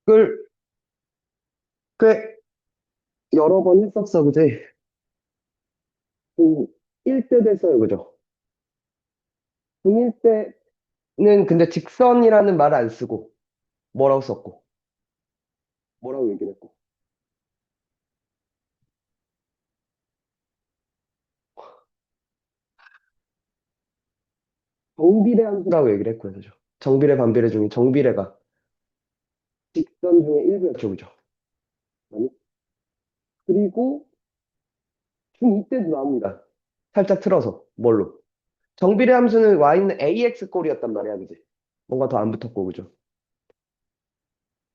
그걸 꽤 여러 번 했었어, 그지? 1대 됐어요, 그죠? 중1 때는 근데 직선이라는 말을 안 쓰고, 뭐라고 썼고, 뭐라고 얘기를 했고. 정비례 함수라고 얘기를 했고요, 그죠? 정비례, 반비례 중에 정비례가 직선 중에 일부였죠, 그죠? 아니? 그리고 중2 때도 나옵니다. 살짝 틀어서, 뭘로? 정비례 함수는 y는 ax 꼴이었단 말이야, 그지? 뭔가 더 안 붙었고, 그죠?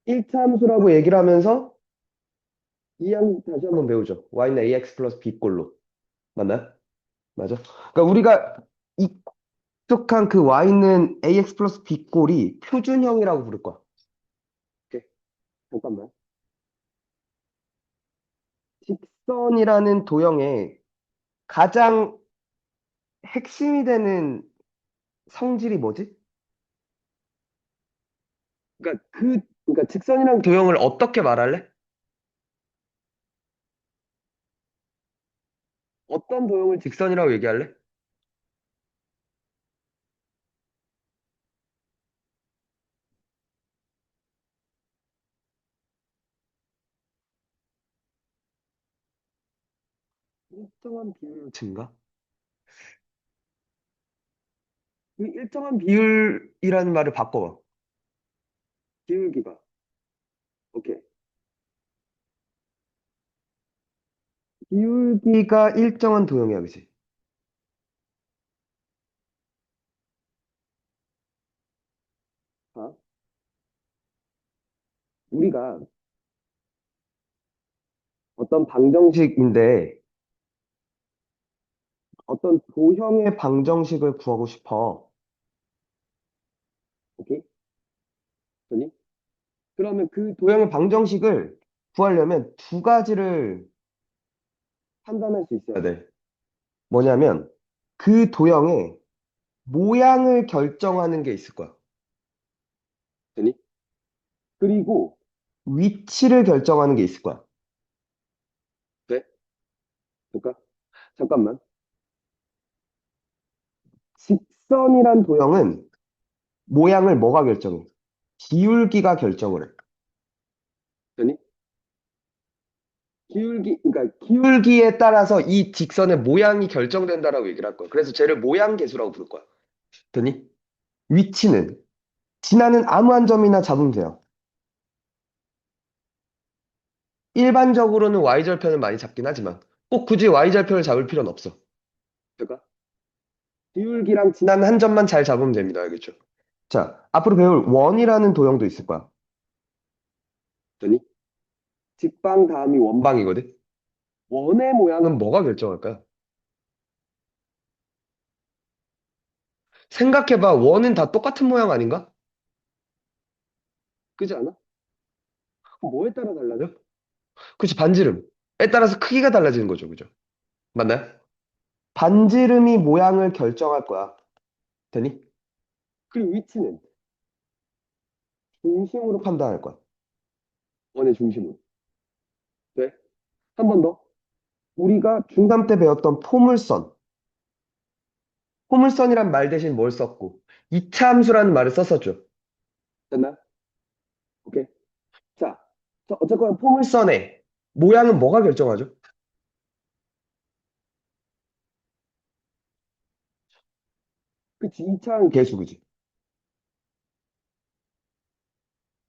1차 함수라고 얘기를 하면서 이 함수 다시 한번 배우죠. y는 ax 플러스 b 꼴로. 맞나요? 맞아. 그러니까 우리가 익숙한 그 y는 ax 플러스 b 꼴이 표준형이라고 부를 거야. 오케이. 잠깐만. 직선이라는 도형의 가장 핵심이 되는 성질이 뭐지? 그러니까 직선이라는 도형을 어떻게 말할래? 어떤 도형을 직선이라고 얘기할래? 일정한 비율로 증가? 이 일정한 비율이라는 말을 바꿔봐. 기울기가. 오케이. 기울기가 일정한 도형이야, 그치? 아, 우리가 어떤 방정식인데 어떤 도형의 방정식을 구하고 싶어. 오케이? 됐니? 그러면 그 도형의 방정식을 구하려면 두 가지를 판단할 수 있어야 돼. 뭐냐면 그 도형의 모양을 결정하는 게 있을 거야. 됐니? 그리고 위치를 결정하는 게 있을 거야. 돼? 볼까? 잠깐만. 직선이란 도형은 모양을 뭐가 결정해? 기울기가 결정을 해. 됐니? 그러니까 기울기에 따라서 이 직선의 모양이 결정된다라고 얘기를 할 거야. 그래서 쟤를 모양 계수라고 부를 거야. 됐니? 위치는 지나는 아무 한 점이나 잡으면 돼요. 일반적으로는 y절편을 많이 잡긴 하지만 꼭 굳이 y절편을 잡을 필요는 없어. 그러니까 기울기랑 지나는 한 점만 잘 잡으면 됩니다. 알겠죠? 자, 앞으로 배울 원이라는 도형도 있을 거야. 됐니? 직방 다음이 원방이거든. 원의 모양은 뭐가 결정할까요? 생각해봐. 원은 다 똑같은 모양 아닌가? 그지 않아? 그럼 뭐에 따라 달라져? 그치, 반지름에 따라서 크기가 달라지는 거죠. 그죠? 맞나요? 반지름이 모양을 결정할 거야. 되니? 그리고 위치는 중심으로 판단할 거야. 원의 중심으로. 네? 한 번 더. 우리가 중3 때 배웠던 포물선. 포물선이란 말 대신 뭘 썼고, 이차함수라는 말을 썼었죠. 됐나? 오케이. 자, 어쨌거나 포물선의 모양은 뭐가 결정하죠? 그치, 이차항 개수, 그지?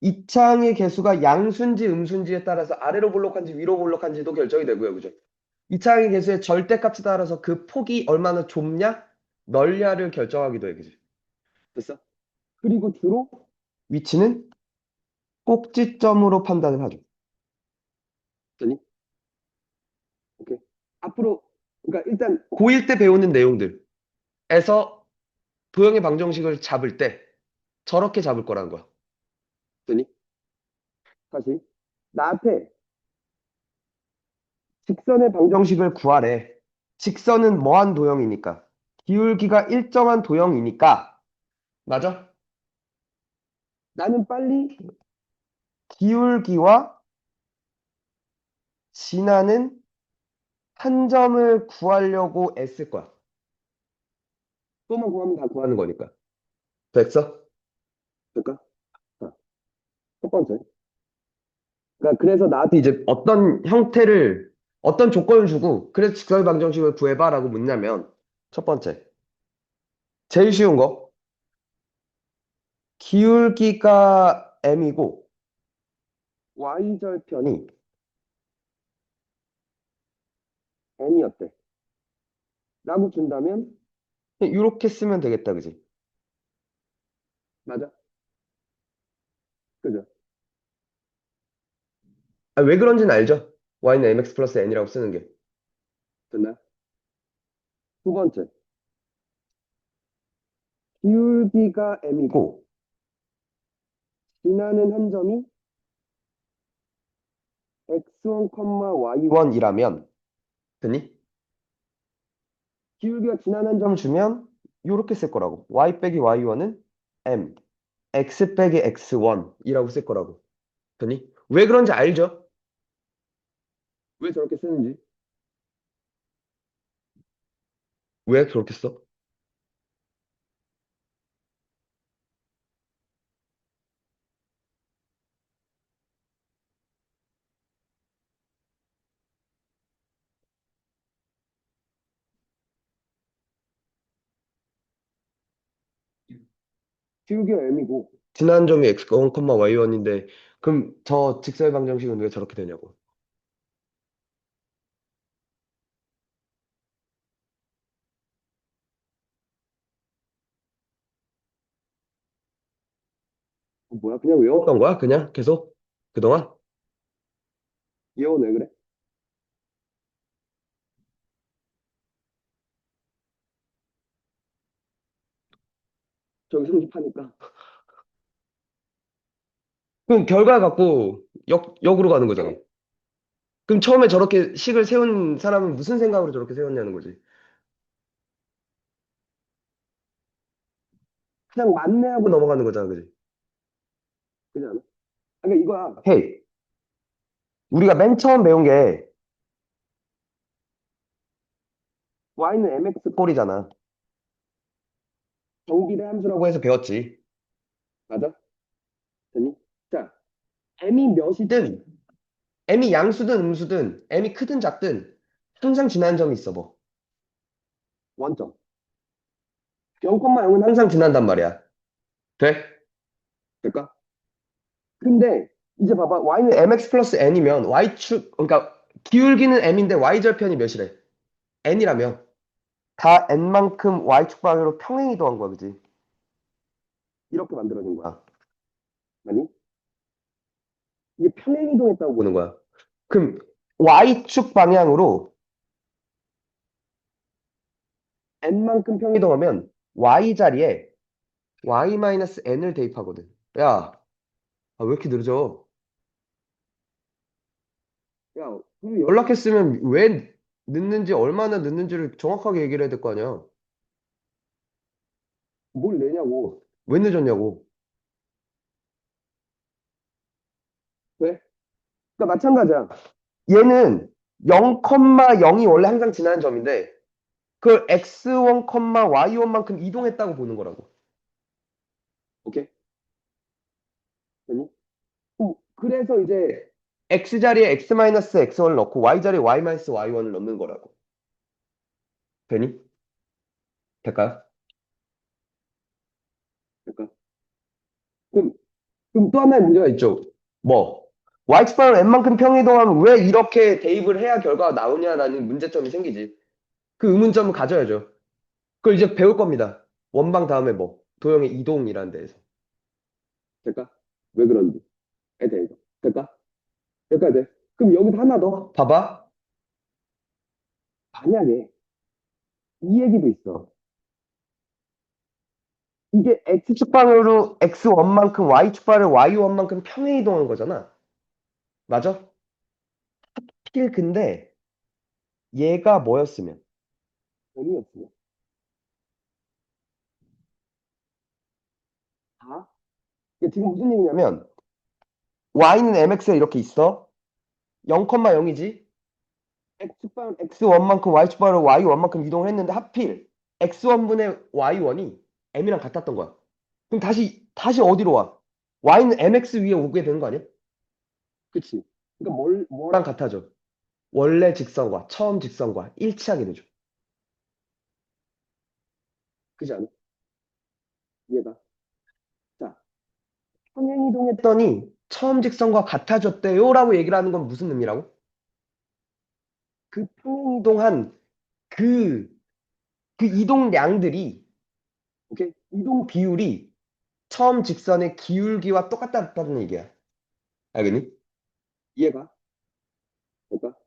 이차항의 개수가 양수인지 음수인지에 따라서 아래로 볼록한지 위로 볼록한지도 결정이 되고요, 그죠? 이차항의 개수의 절대값에 따라서 그 폭이 얼마나 좁냐, 넓냐를 결정하기도 해, 그지? 됐어? 그리고 주로 위치는 꼭지점으로 판단을 하죠. 됐니? 오케이. 앞으로, 그러니까 일단 고1 때 배우는 내용들에서 도형의 방정식을 잡을 때 저렇게 잡을 거라는 거야. 됐니? 다시. 나한테 직선의 방정식을 구하래. 직선은 뭐한 도형이니까? 기울기가 일정한 도형이니까. 맞아? 나는 빨리 기울기와 진하는 한 점을 구하려고 애쓸 거야. 또만 구하면 다 구하는 거니까. 됐어? 될까? 자, 첫 번째. 그러니까 그래서 나한테 이제 어떤 조건을 주고, 그래서 직설 방정식을 구해봐라고 묻냐면, 첫 번째. 제일 쉬운 거. 기울기가 m이고, y절편이 n이었대. 라고 준다면, 이렇게 쓰면 되겠다, 그지? 맞아. 그죠? 아, 왜 그런지는 알죠? y는 mx 플러스 n이라고 쓰는 게. 됐나요? 두 번째. 기울기가 m이고, 지나는 한 점이 x1, y1이라면, 됐니? 기울기가 지나는 점 주면, 이렇게 쓸 거라고. y 빼기 y1은 m, x 빼기 x1이라고 쓸 거라고. 됐니? 왜 그런지 알죠? 왜 저렇게 쓰는지? 왜 그렇게 써? 기울기가 m이고, 지나는 점이 x1, y1인데, 그럼 저 직설 방정식은 왜 저렇게 되냐고. 뭐야? 그냥 외웠던 거야? 그냥 계속? 그동안? 이건 왜 그래? 저기 성집하니까. 그럼 결과 갖고 역으로 가는 거잖아. 그럼 처음에 저렇게 식을 세운 사람은 무슨 생각으로 저렇게 세웠냐는 거지. 그냥 맞네 하고 넘어가는 거잖아, 그지? 그지 않아? 그러니까 이거야. 헤이, 우리가 맨 처음 배운 게 y는 mx 꼴이잖아. 정비례 함수라고 해서 배웠지. 맞아? 됐니? 자, m이 몇이든, m이 양수든 음수든, m이 크든 작든 항상 지나는 점이 있어, 뭐. 원점. 0,0은 항상 지난단 말이야. 돼? 될까? 근데 이제 봐봐. y는 mx 플러스 n이면 y축, 그러니까 기울기는 m인데 y절편이 몇이래? n이라며. 다 n만큼 y축 방향으로 평행이동한 거야, 그지? 이렇게 만들어진 거야. 아니? 이게 평행이동했다고 보는 거야. 그럼 y축 방향으로 n만큼 평이동하면 y 자리에 y-n을 대입하거든. 야, 아, 왜 이렇게 늦어? 야, 그럼 연락했으면 왜 늦는지, 얼마나 늦는지를 정확하게 얘기를 해야 될 거 아니야. 뭘 내냐고. 왜 늦었냐고. 왜? 그러니까 마찬가지야. 얘는 0,0이 원래 항상 지나는 점인데 그걸 x1, y1만큼 이동했다고 보는 거라고. 오케이? 되니? 그래서 이제 x 자리에 x-x1을 넣고 y 자리에 y-y1을 넣는 거라고. 되니? 될까요? 될까? 그럼, 그럼 또 하나의 문제가 있죠. 뭐? y축방을 n만큼 평이동하면 왜 이렇게 대입을 해야 결과가 나오냐라는 문제점이 생기지. 그 의문점을 가져야죠. 그걸 이제 배울 겁니다. 원방 다음에 뭐? 도형의 이동이라는 데에서. 될까? 왜 그런지. 에 대해서. 될까? 될까, 돼? 그럼 여기서 하나 더. 봐봐. 만약에 이 얘기도 있어. 이게 X축방으로 X1만큼 Y축방을 Y1만큼 평행 이동한 거잖아. 맞아? 필 근데 얘가 뭐였으면? M이었으면. 아? 이게 지금 무슨 얘기냐면 y는 mx에 이렇게 있어. 0,0이지. x1만큼 y축바로 y1만큼 이동을 했는데 하필 x1분의 y1이 m이랑 같았던 거야. 그럼 다시 어디로 와? y는 mx 위에 오게 되는 거 아니야? 그치. 그러니까 뭐랑 같아져? 원래 직선과 처음 직선과 일치하게 되죠. 그지 않아? 이해가? 자, 평행이동했더니 처음 직선과 같아졌대요라고 얘기를 하는 건 무슨 의미라고? 그 평행이동한 그, 그 이동량들이, 오케이? 이동 비율이 처음 직선의 기울기와 똑같다는 얘기야. 알겠니? 이해가? 그러니까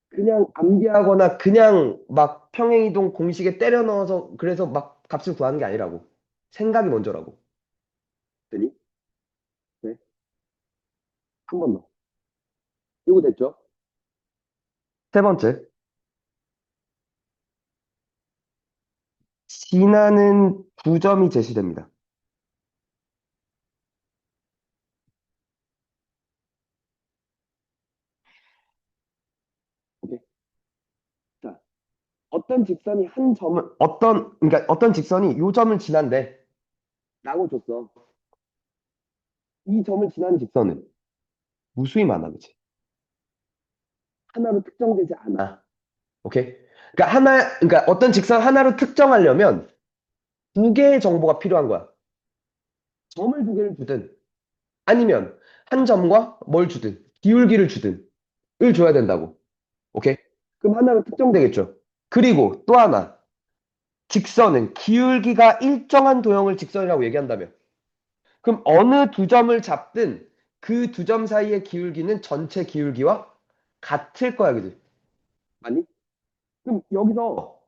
그냥 암기하거나 그냥 막 평행이동 공식에 때려 넣어서 그래서 막 값을 구하는 게 아니라고. 생각이 먼저라고. 되니? 네. 한 번 더. 이거 됐죠? 세 번째. 진하는 두 점이 제시됩니다. 오케이. 자, 어떤 직선이 한 점을, 그러니까 어떤 직선이 요 점을 지난대. 라고 줬어. 이 점을 지나는 직선은 무수히 많아, 그치? 하나로 특정되지 않아. 오케이? 그러니까 어떤 직선 하나로 특정하려면 두 개의 정보가 필요한 거야. 점을 두 개를 주든 아니면 한 점과 뭘 주든 기울기를 주든 을 줘야 된다고. 오케이? 그럼 하나로 특정되겠죠. 그리고 또 하나. 직선은 기울기가 일정한 도형을 직선이라고 얘기한다며. 그럼 어느 두 점을 잡든 그 두 점 사이의 기울기는 전체 기울기와 같을 거야, 그지? 맞니? 그럼 여기서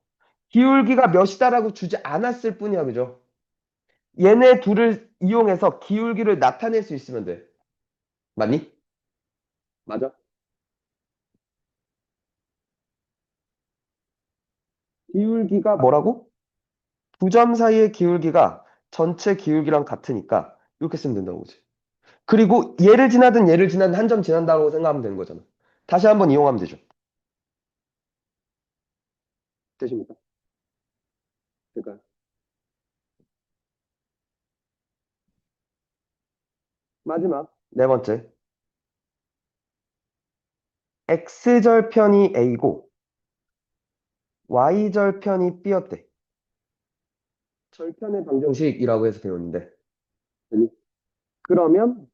기울기가 몇이다라고 주지 않았을 뿐이야, 그죠? 얘네 둘을 이용해서 기울기를 나타낼 수 있으면 돼. 맞니? 맞아. 기울기가 뭐라고? 두 점 사이의 기울기가 전체 기울기랑 같으니까 이렇게 쓰면 된다고 보지. 그리고 얘를 지나든 한 점 지난다고 생각하면 되는 거잖아. 다시 한번 이용하면 되죠. 되십니까? 그러니까 마지막 네 번째. x절편이 a고 y절편이 b였대. 절편의 방정식이라고 해서 배웠는데. 아니, 그러면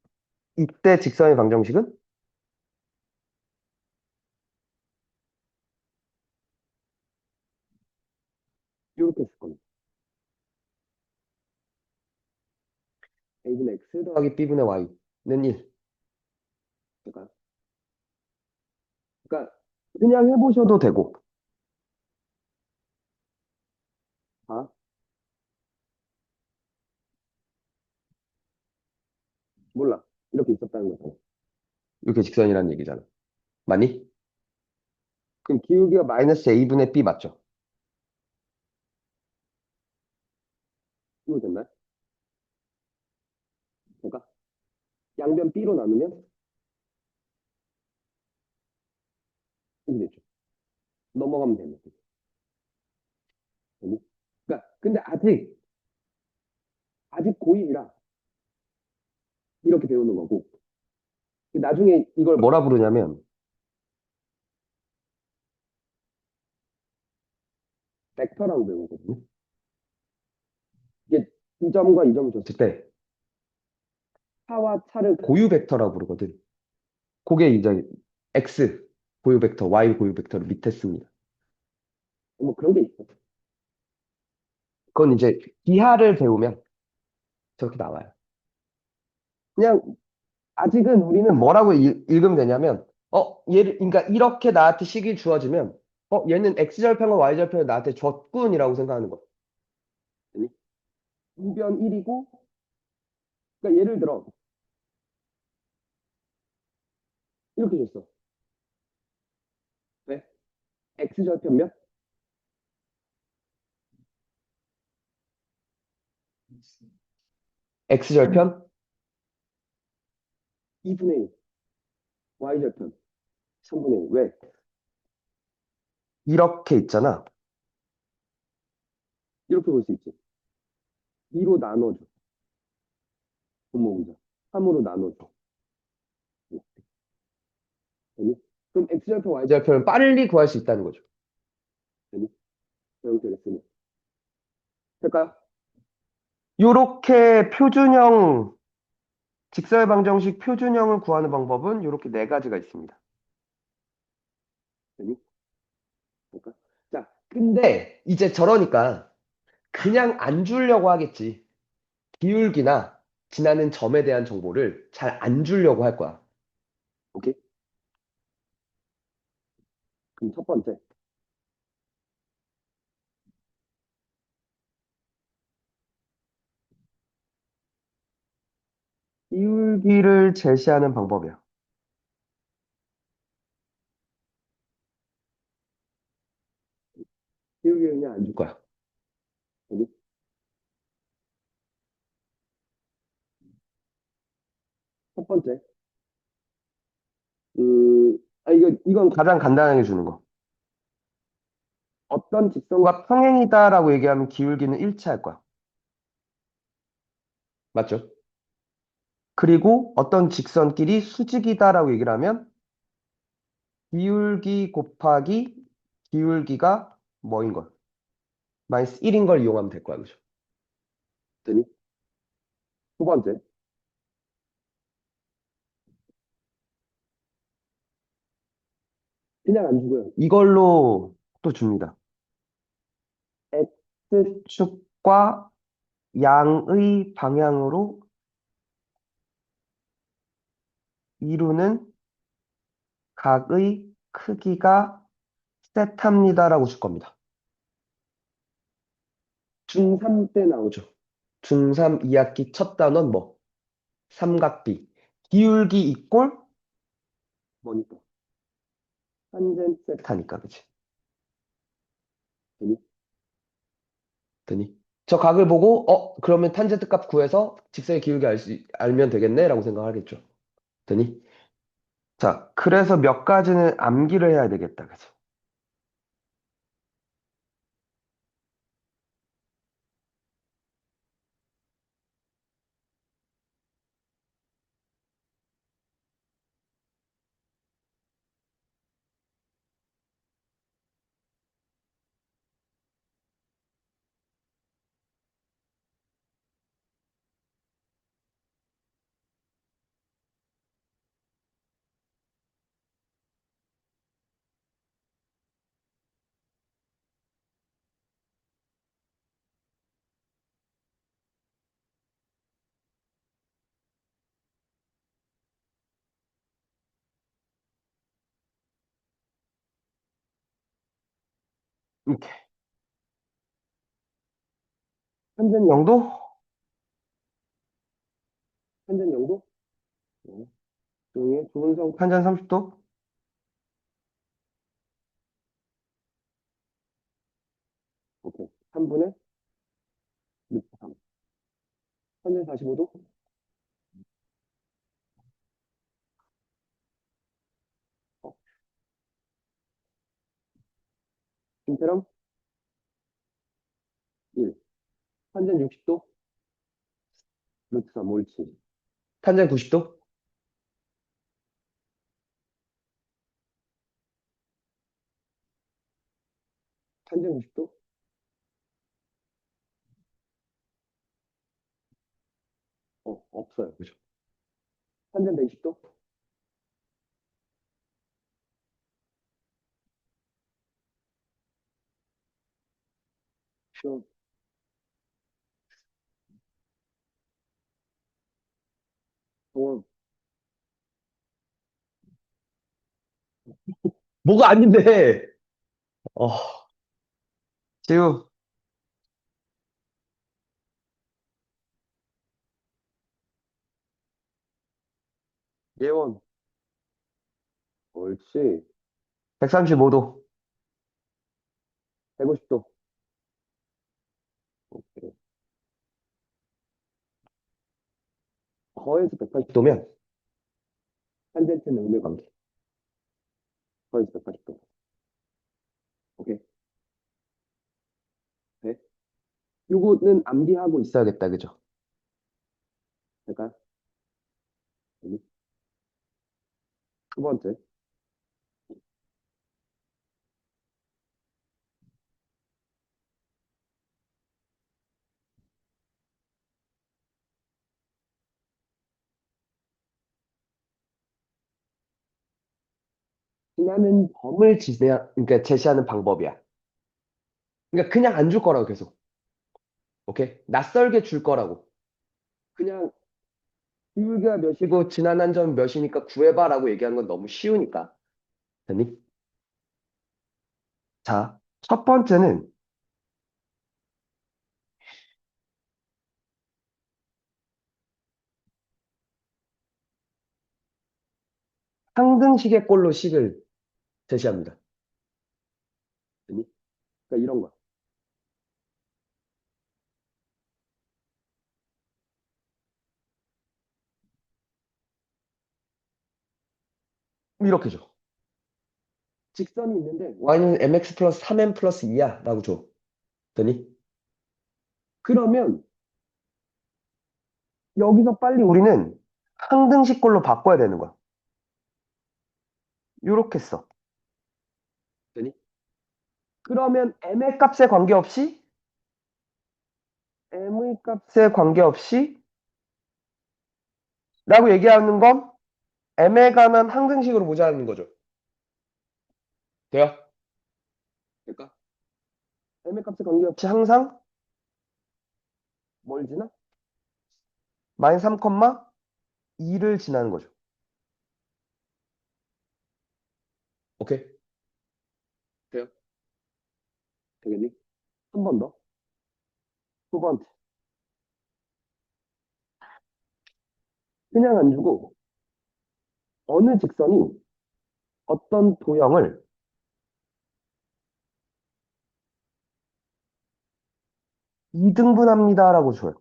이때 직선의 방정식은 이렇게 쓸 겁니다. a분의 x 더하기 b분의 y는 1. 그러니까, 그러니까 그냥 해보셔도 되고. 아, 몰라. 이렇게 있었다는 거잖아. 이렇게 직선이라는 얘기잖아. 맞니? 그럼 기울기가 마이너스 a분의 b 맞죠? 이거 됐나요? 그러니까 양변 b로 나누면 이렇게 되죠. 넘어가면 되는 거죠. 그러니까 근데 아직 고1이라 이렇게 배우는 거고 나중에 이걸 뭐라 부르냐면 벡터라고 배우거든요. 이게 이 점과 이 점을 줬을 때 차와 차를 고유 벡터라고 부르거든. 그게 이제 x 고유 벡터, y 고유 벡터를 밑에 씁니다. 뭐 그런 게 있어. 그건 이제 기하를 배우면 저렇게 나와요. 그냥 아직은 우리는 뭐라고 읽으면 되냐면 얘를 그러니까 이렇게 나한테 식이 주어지면 얘는 x절편과 y절편을 나한테 줬군이라고 생각하는 거야. 이변 1이고 그러니까 예를 들어 이렇게 줬어. 왜? x절편 몇? x절편 2분의 1. y절편 3분의 1. 왜? 이렇게 있잖아. 이렇게 볼 수 있지. 2로 나눠줘. 분모공작. 3으로 나눠줘. 되니? 그럼 x절편, y절편을 빨리 구할 수 있다는 거죠. 되니? 이렇게 됐으니. 될까요? 요렇게 표준형, 직설 방정식 표준형을 구하는 방법은 요렇게 네 가지가 있습니다. 되니? 될까? 자, 근데 이제 저러니까 그냥 안 주려고 하겠지. 기울기나 지나는 점에 대한 정보를 잘 안 주려고 할 거야. 오케이? 그럼 첫 번째. 기울기를 제시하는 방법이야. 기울기를 그냥 안 줄 거야. 여기 첫 번째. 이건 가장 간단하게 주는 거. 어떤 직선과 평행이다라고 얘기하면 기울기는 일치할 거야. 맞죠? 그리고 어떤 직선끼리 수직이다라고 얘기를 하면 기울기 곱하기 기울기가 뭐인 걸? 마이너스 1인 걸 이용하면 될 거야. 그죠? 됐니? 두 번째. 그냥 안 주고요. 이걸로 또 줍니다. X축과 양의 방향으로 이루는 각의 크기가 세타입니다라고 줄 겁니다. 중3 때 나오죠. 중3 2학기 첫 단원 뭐? 삼각비. 기울기 이꼴 뭐니까? 탄젠 세타니까, 그치? 되니? 되니? 저 각을 보고, 그러면 탄젠트 값 구해서 직선의 기울기 알면 되겠네? 라고 생각하겠죠. 되니? 자, 그래서 몇 가지는 암기를 해야 되겠다, 그치? 이렇게. 탄젠 영도? 탄젠 영도? 네. 조용히 조은성 탄젠 30도? 오케이. 3분의 루트 3. 탄젠 45도? 어, 김태람 1. 탄젠 60도? 루트 3, 옳지. 탄젠 90도? 탄젠 90도? 없어요. 그죠? 탄젠 120도? 어, 뭐가 아닌데? 어, 지우, 예원. 옳지. 135도. 150도. 오케이. 거에서 180도면 탄젠트는 음의 관계. 거기서 180도. 오케이. 네. 요거는 암기하고 있어야겠다. 그죠? 그러니까 여기 두 번째. 지나는 범을 그러니까 제시하는 방법이야. 그러니까 그냥 안 줄 거라고 계속. 오케이? 낯설게 줄 거라고. 그냥 기울기가 몇이고 지나는 점 몇이니까 구해봐라고 얘기하는 건 너무 쉬우니까. 됐니? 자, 첫 번째는 상등식의 꼴로 식을 제시합니다. 됐니? 그러니까 이런 거. 이렇게 줘. 직선이 있는데 y는 mx 플러스 3m 플러스 2야 라고 줘. 됐니? 그러면 여기서 빨리 우리는 상등식 꼴로 바꿔야 되는 거야. 요렇게 써. 되니? 그러면 m의 값에 관계없이 m의 값에 관계없이 라고 얘기하는 건 m에 관한 항등식으로 보자는 거죠. 돼요? 그러니까 m의 값에 관계없이 항상 뭘 지나? 마이너스 3,2를 지나는 거죠. 오케이? 돼요? 되겠니? 한 번 더. 두 번째. 그냥 안 주고 어느 직선이 어떤 도형을 2등분합니다라고 줘요.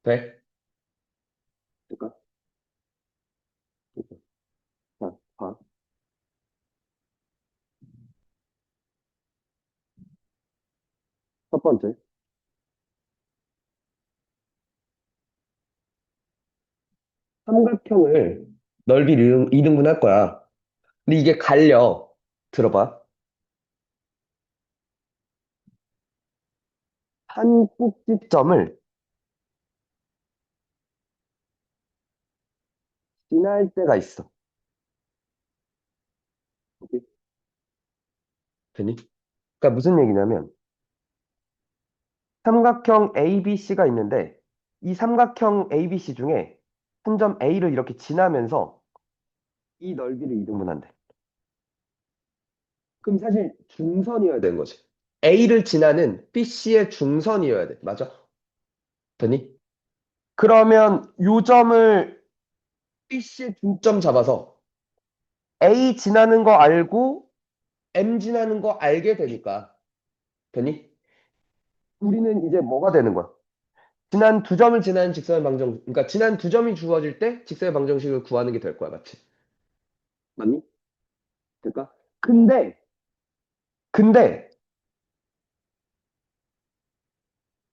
돼? 그러니까 자, 봐. 첫 번째. 삼각형을 넓이 2등분 할 거야. 근데 이게 갈려. 들어봐. 한 꼭지점을 지날 때가 있어. 오케이? 되니? 그러니까 무슨 얘기냐면 삼각형 ABC가 있는데 이 삼각형 ABC 중에 한 점 A를 이렇게 지나면서 이 넓이를 2등분한대. 그럼 사실 중선이어야 되는 거지. A를 지나는 BC의 중선이어야 돼. 맞아? 되니? 그러면 요 점을 BC의 중점 잡아서 A 지나는 거 알고 M 지나는 거 알게 되니까. 되니? 우리는 이제 뭐가 되는 거야? 지난 두 점을 지나는 직선의 방정, 그러니까 지난 두 점이 주어질 때 직선의 방정식을 구하는 게 될 거야, 맞지? 맞니? 될까? 근데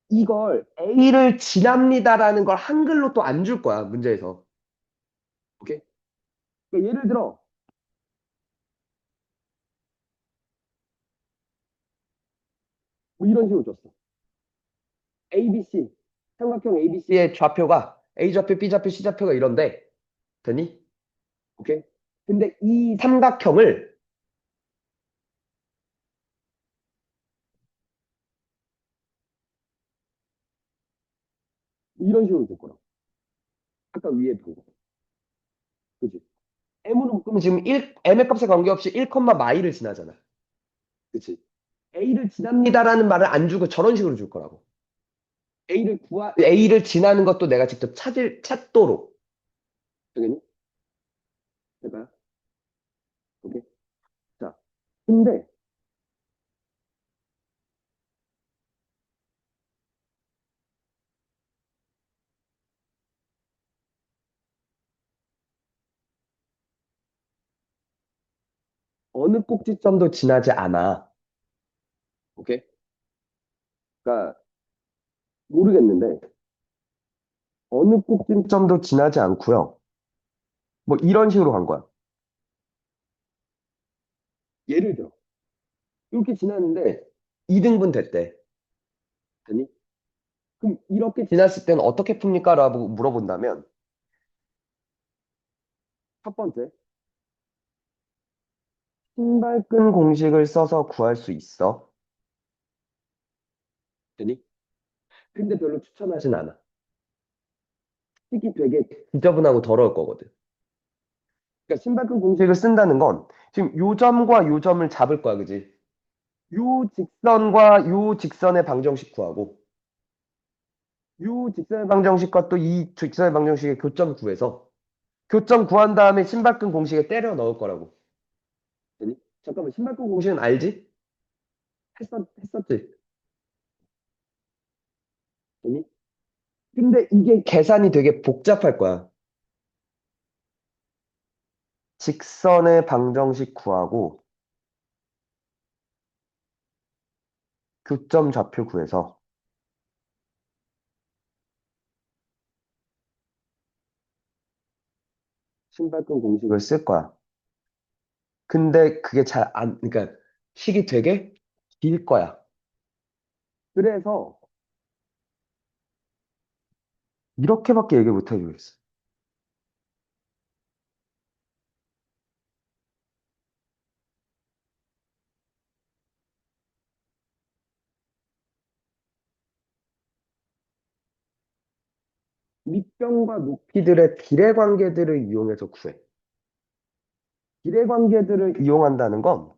이걸 A를 지납니다라는 걸 한글로 또 안 줄 거야, 문제에서. 오케이? 그러니까 예를 들어, 뭐 이런 식으로 줬어. ABC, 삼각형 ABC의 좌표가 A좌표, B좌표, C좌표가 이런데, 되니? 오케이? 근데 이 삼각형을 이런 식으로 줄 거라고. 아까 위에 본 거. 그지? M으로 묶으면 지금 M의 값에 관계없이 1, 마이를 지나잖아. 그치? A를 지납니다라는 말을 안 주고 저런 식으로 줄 거라고. A를 지나는 것도 내가 직접 찾도록. 되겠니? 될까요? 오케이. 자, 근데 어느 꼭지점도 지나지 않아. 오케이? 그러니까 모르겠는데 어느 꼭지점도 지나지 않고요. 뭐 이런 식으로 간 거야. 예를 들어 이렇게 지났는데 2등분 됐대. 됐니? 그럼 이렇게 지났을 때는 어떻게 풉니까? 라고 물어본다면 첫 번째, 신발끈 공식을 써서 구할 수 있어. 되니? 근데 별로 추천하진 않아. 쓰기 되게 지저분하고 더러울 거거든. 그러니까 신발끈 공식을 쓴다는 건 지금 요 점과 요 점을 잡을 거야, 그지? 요 직선과 요 직선의 방정식 구하고 요 직선의 방정식과 또 이 직선의 방정식의 교점 구해서 교점 구한 다음에 신발끈 공식에 때려 넣을 거라고. 되니? 잠깐만, 신발끈 공식은 알지? 했었지. 되니? 근데 이게 계산이 되게 복잡할 거야. 직선의 방정식 구하고 교점 좌표 구해서 신발끈 공식을 쓸 거야. 근데 그게 잘 안, 그러니까 식이 되게 길 거야. 그래서 이렇게밖에 얘기 못 해주겠어. 밑변과 높이들의 비례 관계들을 이용해서 구해. 비례 관계들을 이용한다는 건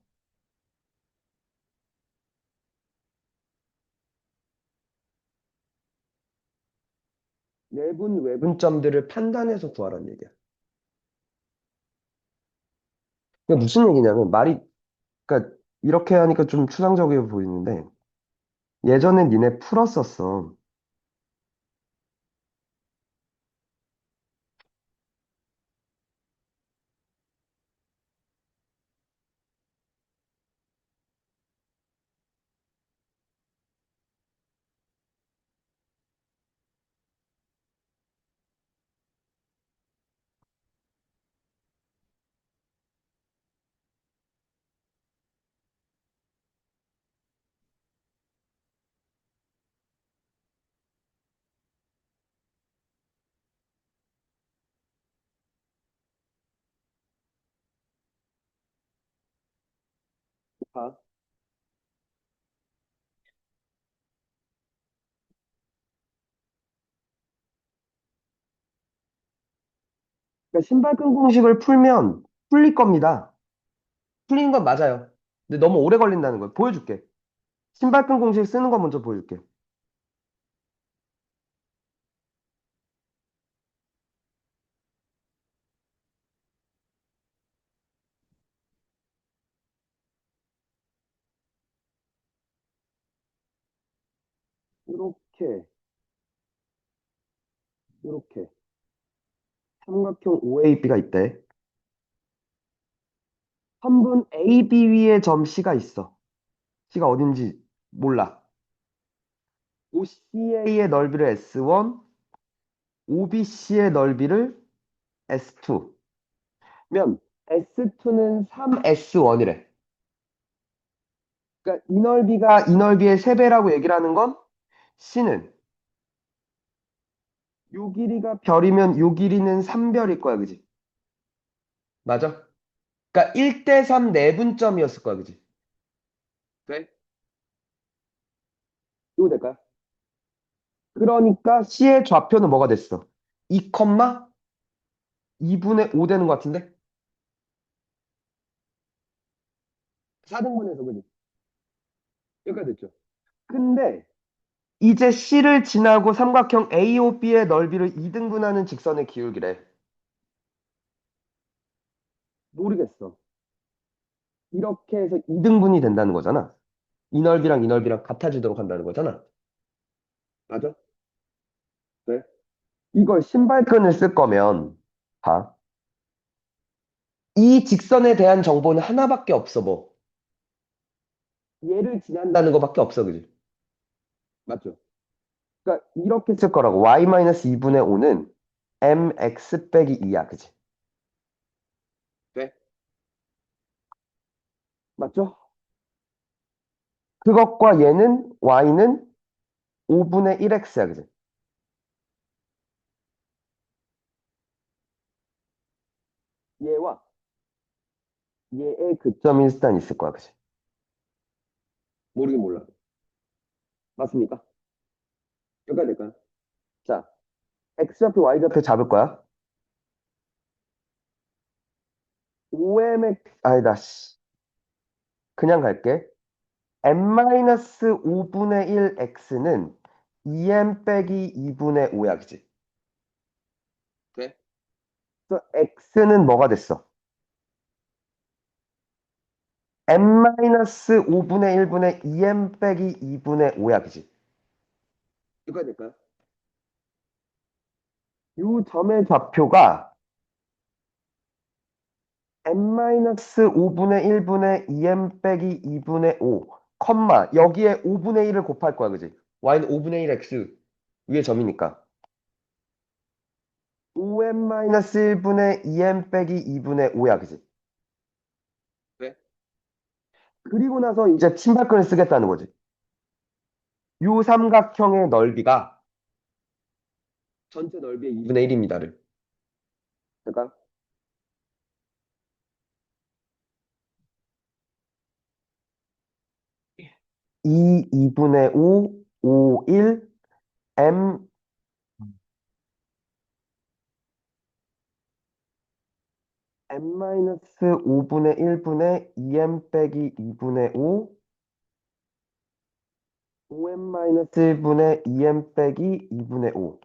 내분, 외분점들을 판단해서 구하라는 얘기야. 그게 무슨 얘기냐면 말이, 그러니까 이렇게 하니까 좀 추상적이어 보이는데 예전엔 니네 풀었었어. 봐. 그러니까 신발끈 공식을 풀면 풀릴 겁니다. 풀린 건 맞아요. 근데 너무 오래 걸린다는 거예요. 보여줄게. 신발끈 공식 쓰는 거 먼저 보여줄게. 이렇게, 이렇게 삼각형 OAB가 있대. 선분 AB 위에 점 C가 있어. C가 어딘지 몰라. OCA의 넓이를 S1, OBC의 넓이를 S2. 면 S2는 3S1이래. 그러니까 이 넓이가 이 넓이의 3배라고 얘기를 하는 건 C는 요 길이가 별이면 요 길이는 3별일 거야, 그지? 맞아? 그러니까 1대3 내분점이었을 거야, 그지? 네? 이거 될까요? 그러니까 C의 좌표는 뭐가 됐어? 2, 2분의 5 되는 것 같은데? 4등분해서 그지? 여기까지 됐죠? 근데 이제 C를 지나고 삼각형 AOB의 넓이를 2등분하는 직선의 기울기래. 모르겠어. 이렇게 해서 2등분이 된다는 거잖아. 이 넓이랑 같아지도록 한다는 거잖아. 맞아? 네. 이걸 신발끈을 쓸 거면, 봐. 이 직선에 대한 정보는 하나밖에 없어, 뭐. 얘를 지난다는 거밖에 없어, 그지? 맞죠? 그러니까 이렇게 쓸 거라고. y-2분의 5는 mx 빼기 2야, 그지? 네. 맞죠? 그것과 얘는 y는 5분의 1x야, 그지? 얘와 얘의 교점 일단 있을 거야, 그지? 모르긴 몰라. 맞습니까? 여기까지 될까요? 자, x좌표, y좌표 잡을 거야. 5mx, 아니다, 씨. 그냥 갈게. m-5분의 1x는 2m 빼기 2분의 5야, 그지? 네. 그래서 x는 뭐가 됐어? m-5분의 1분의 2m 빼기 2분의 5야, 그지? 이거 될까요? 요 점의 좌표가 m-5분의 1분의 2m 빼기 2분의 5, 컴마, 여기에 5분의 1을 곱할 거야, 그지? y는 5분의 1x, 위에 점이니까. 5m-1분의 2m 빼기 2분의 5야, 그지? 네. 그리고 나서 이제 침발끈을 쓰겠다는 거지. 요 삼각형의 넓이가 전체 넓이의 2분의 1입니다를. 그러니까 2분의 5, 5, 1, m, m-5분의 1분의 2m 빼기 2분의 5, 5m-1분의 2m 빼기 2분의 5.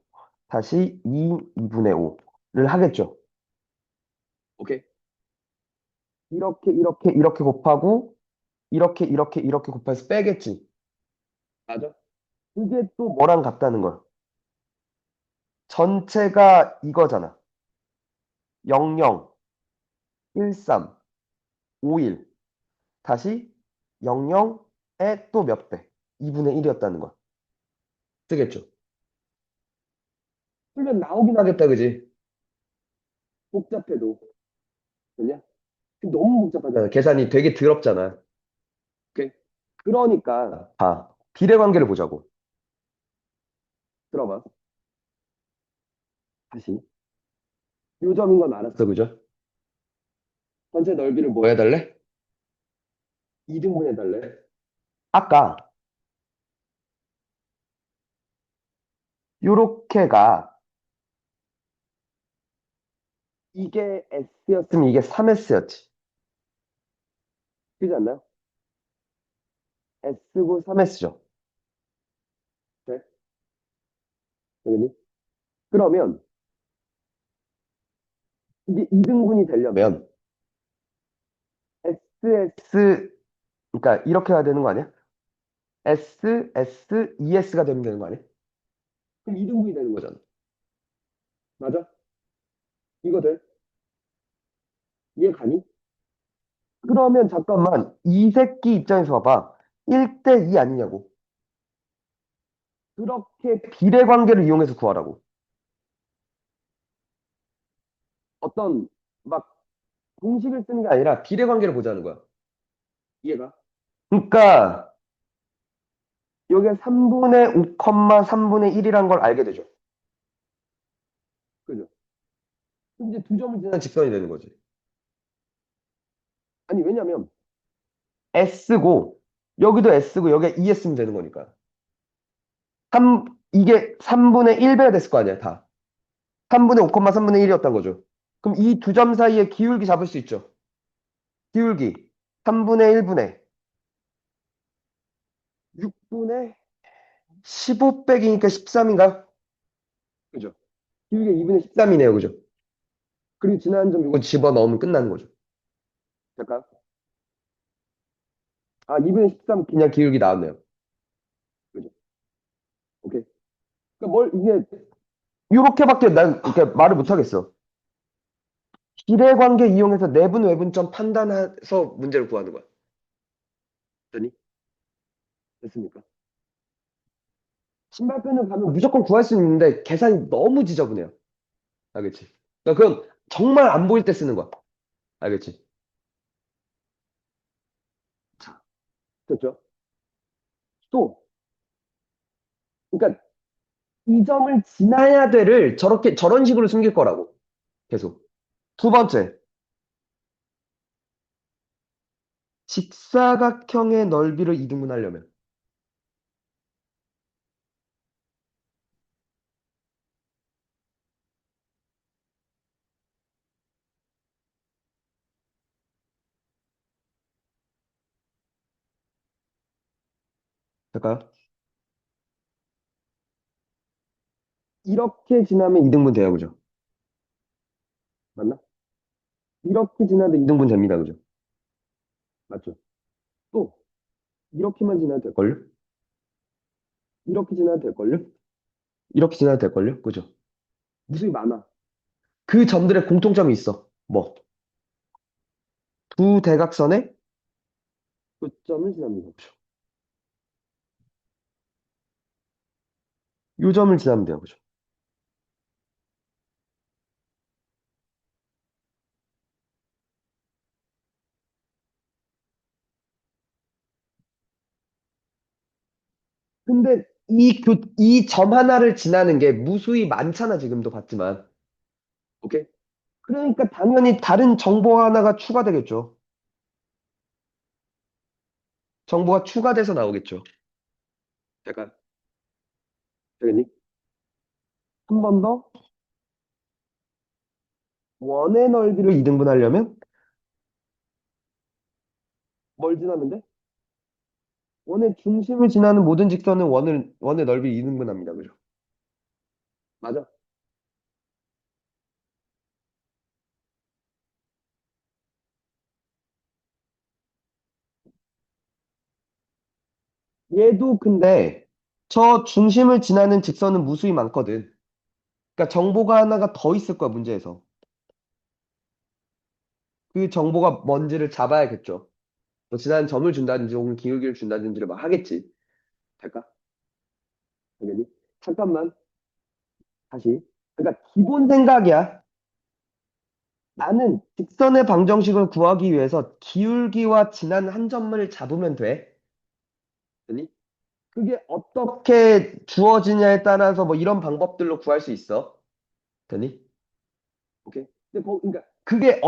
다시 2분의 5를 하겠죠. 오케이. 이렇게 곱하고, 이렇게 곱해서 빼겠지. 맞아. 그게 또 뭐랑 같다는 거야? 전체가 이거잖아. 00, 13, 51. 다시 00에 또 몇 배? 2분의 1이었다는 거야. 쓰겠죠. 풀면 나오긴 하겠다, 그지? 복잡해도. 그냐? 너무 복잡하잖아. 계산이 되게 더럽잖아. 오케이? 그러니까, 봐. 비례 관계를 보자고. 들어봐. 다시. 요점인 건 알았어, 그죠? 전체 넓이를 뭐 해달래? 2등분 해달래. 아까 요렇게가 이게 S였으면 이게 3S였지. 그지 않나요? S고 3S죠. 네? 당연히. 그러면 이게 2등분이 되려면 SS, 그러니까 이렇게 해야 되는 거 아니야? S, S, ES가 되면 되는 거 아니야? 그럼 2등분이 되는 거잖아. 맞아? 이거 돼? 이해 가니? 그러면 잠깐만, 이 새끼 입장에서 봐봐. 1대 2 아니냐고. 그렇게 비례 관계를 이용해서 구하라고. 어떤 막 공식을 쓰는 게 아니라 비례 관계를 보자는 거야. 이해가? 그러니까 여기에 3분의 5, 3분의 1이란 걸 알게 되죠. 그죠? 그럼 이제 두 점을 지난 직선이 되는 거지. 아니, 왜냐면 S고 여기도 S고 여기에 2S면 되는 거니까. 3, 이게 3분의 1배가 됐을 거 아니야, 다. 3분의 5, 3분의 1이었던 거죠. 그럼 이 두 점 사이에 기울기 잡을 수 있죠. 기울기 3분의 1분의 6분의 15 빼기니까 13인가? 그죠? 기울기 2분의 13이네요, 그죠? 그리고 지난 점 이거 집어넣으면 끝나는 거죠. 잠깐. 아, 2분의 13 그냥 기울기 나왔네요. 그죠? 오케이. 그러니까 뭘 이게 이렇게밖에 난 이렇게 말을 못 하겠어. 비례관계 이용해서 내분 외분점 판단해서 문제를 구하는 거야. 됐니? 됐습니까? 신발끈을 가면 무조건 구할 수 있는데 계산이 너무 지저분해요. 알겠지? 그러니까 그건 정말 안 보일 때 쓰는 거야. 알겠지? 자, 됐죠? 또, 그러니까 이 점을 지나야 돼를 저렇게 저런 식으로 숨길 거라고. 계속. 두 번째, 직사각형의 넓이를 이등분하려면. 될까요? 이렇게 지나면 이등분 돼요, 그죠? 맞나? 이렇게 지나도 이등분 됩니다, 그죠? 맞죠? 또, 이렇게만 지나도 될걸요? 이렇게 지나도 될걸요? 이렇게 지나도 될걸요? 그죠? 무수히 많아. 그 점들의 공통점이 있어. 뭐? 두 대각선의 끝점을 지납니다. 그죠? 요 점을 지나면 돼요, 그죠? 근데 이 점 하나를 지나는 게 무수히 많잖아, 지금도 봤지만. 오케이? 그러니까 당연히 다른 정보 하나가 추가되겠죠. 정보가 추가돼서 나오겠죠. 약간, 되겠니? 한 번 더, 원의 넓이를 이등분하려면 뭘 지나면 돼? 원의 중심을 지나는 모든 직선은 원의 넓이 이등분합니다. 그죠? 맞아. 얘도 근데 저 중심을 지나는 직선은 무수히 많거든. 그러니까 정보가 하나가 더 있을 거야, 문제에서. 그 정보가 뭔지를 잡아야겠죠. 뭐 지나는 점을 준다든지 혹은 기울기를 준다든지를 막 하겠지. 될까? 당연히. 잠깐만, 다시. 그러니까 기본 생각이야. 나는 직선의 방정식을 구하기 위해서 기울기와 지난 한 점을 잡으면 돼. 아니? 그게 어떻게 주어지냐에 따라서 뭐 이런 방법들로 구할 수 있어. 되니? 오케이. 근데 그러니까 그게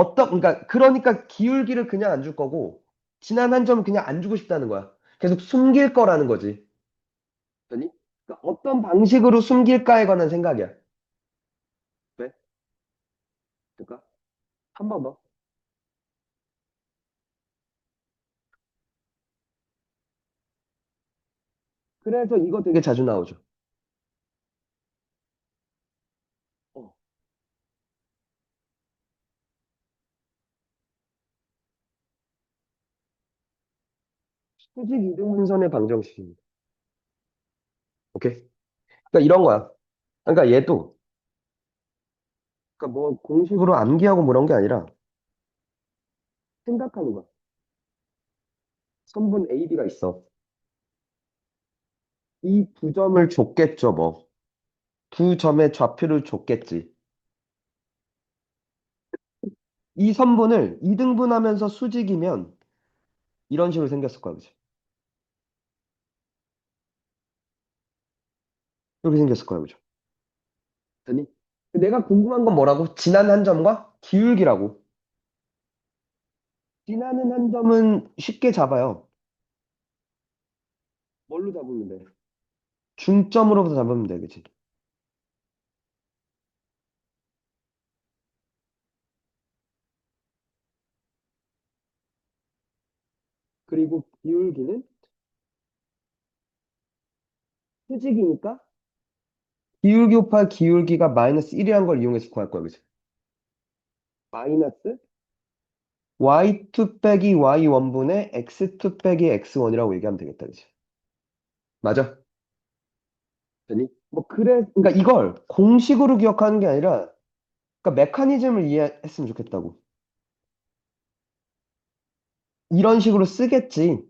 그러니까 기울기를 그냥 안 줄 거고 지난 한 점은 그냥 안 주고 싶다는 거야. 계속 숨길 거라는 거지. 되니? 그러니까 어떤 방식으로 숨길까에 관한 생각이야. 왜? 그러니까 한 번 더. 그래서 이거 되게 자주 나오죠. 어. 수직 이등분선의 방정식입니다. 오케이? 그러니까 이런 거야. 그러니까 얘도 그러니까 뭐 공식으로 암기하고 뭐 이런 게 아니라 생각하는 거야. 선분 A, B가 있어. 이 두 점을 줬겠죠, 뭐. 두 점의 좌표를 줬겠지. 이 선분을 이등분하면서 수직이면 이런 식으로 생겼을 거야, 그지? 이렇게 생겼을 거야, 그죠? 됐니? 내가 궁금한 건 뭐라고? 지난 한 점과 기울기라고. 지나는 한 점은 쉽게 잡아요. 뭘로 잡으면 돼? 중점으로부터 잡으면 돼, 그치? 그리고 기울기는 수직이니까 기울기 곱하기 기울기가 마이너스 1이라는 걸 이용해서 구할 거야, 그치? 마이너스 y2 빼기 y1분의 x2 빼기 x1이라고 얘기하면 되겠다, 그치? 맞아? 되니? 뭐, 그러니까 이걸 공식으로 기억하는 게 아니라 그러니까 메커니즘을 이해했으면 좋겠다고. 이런 식으로 쓰겠지.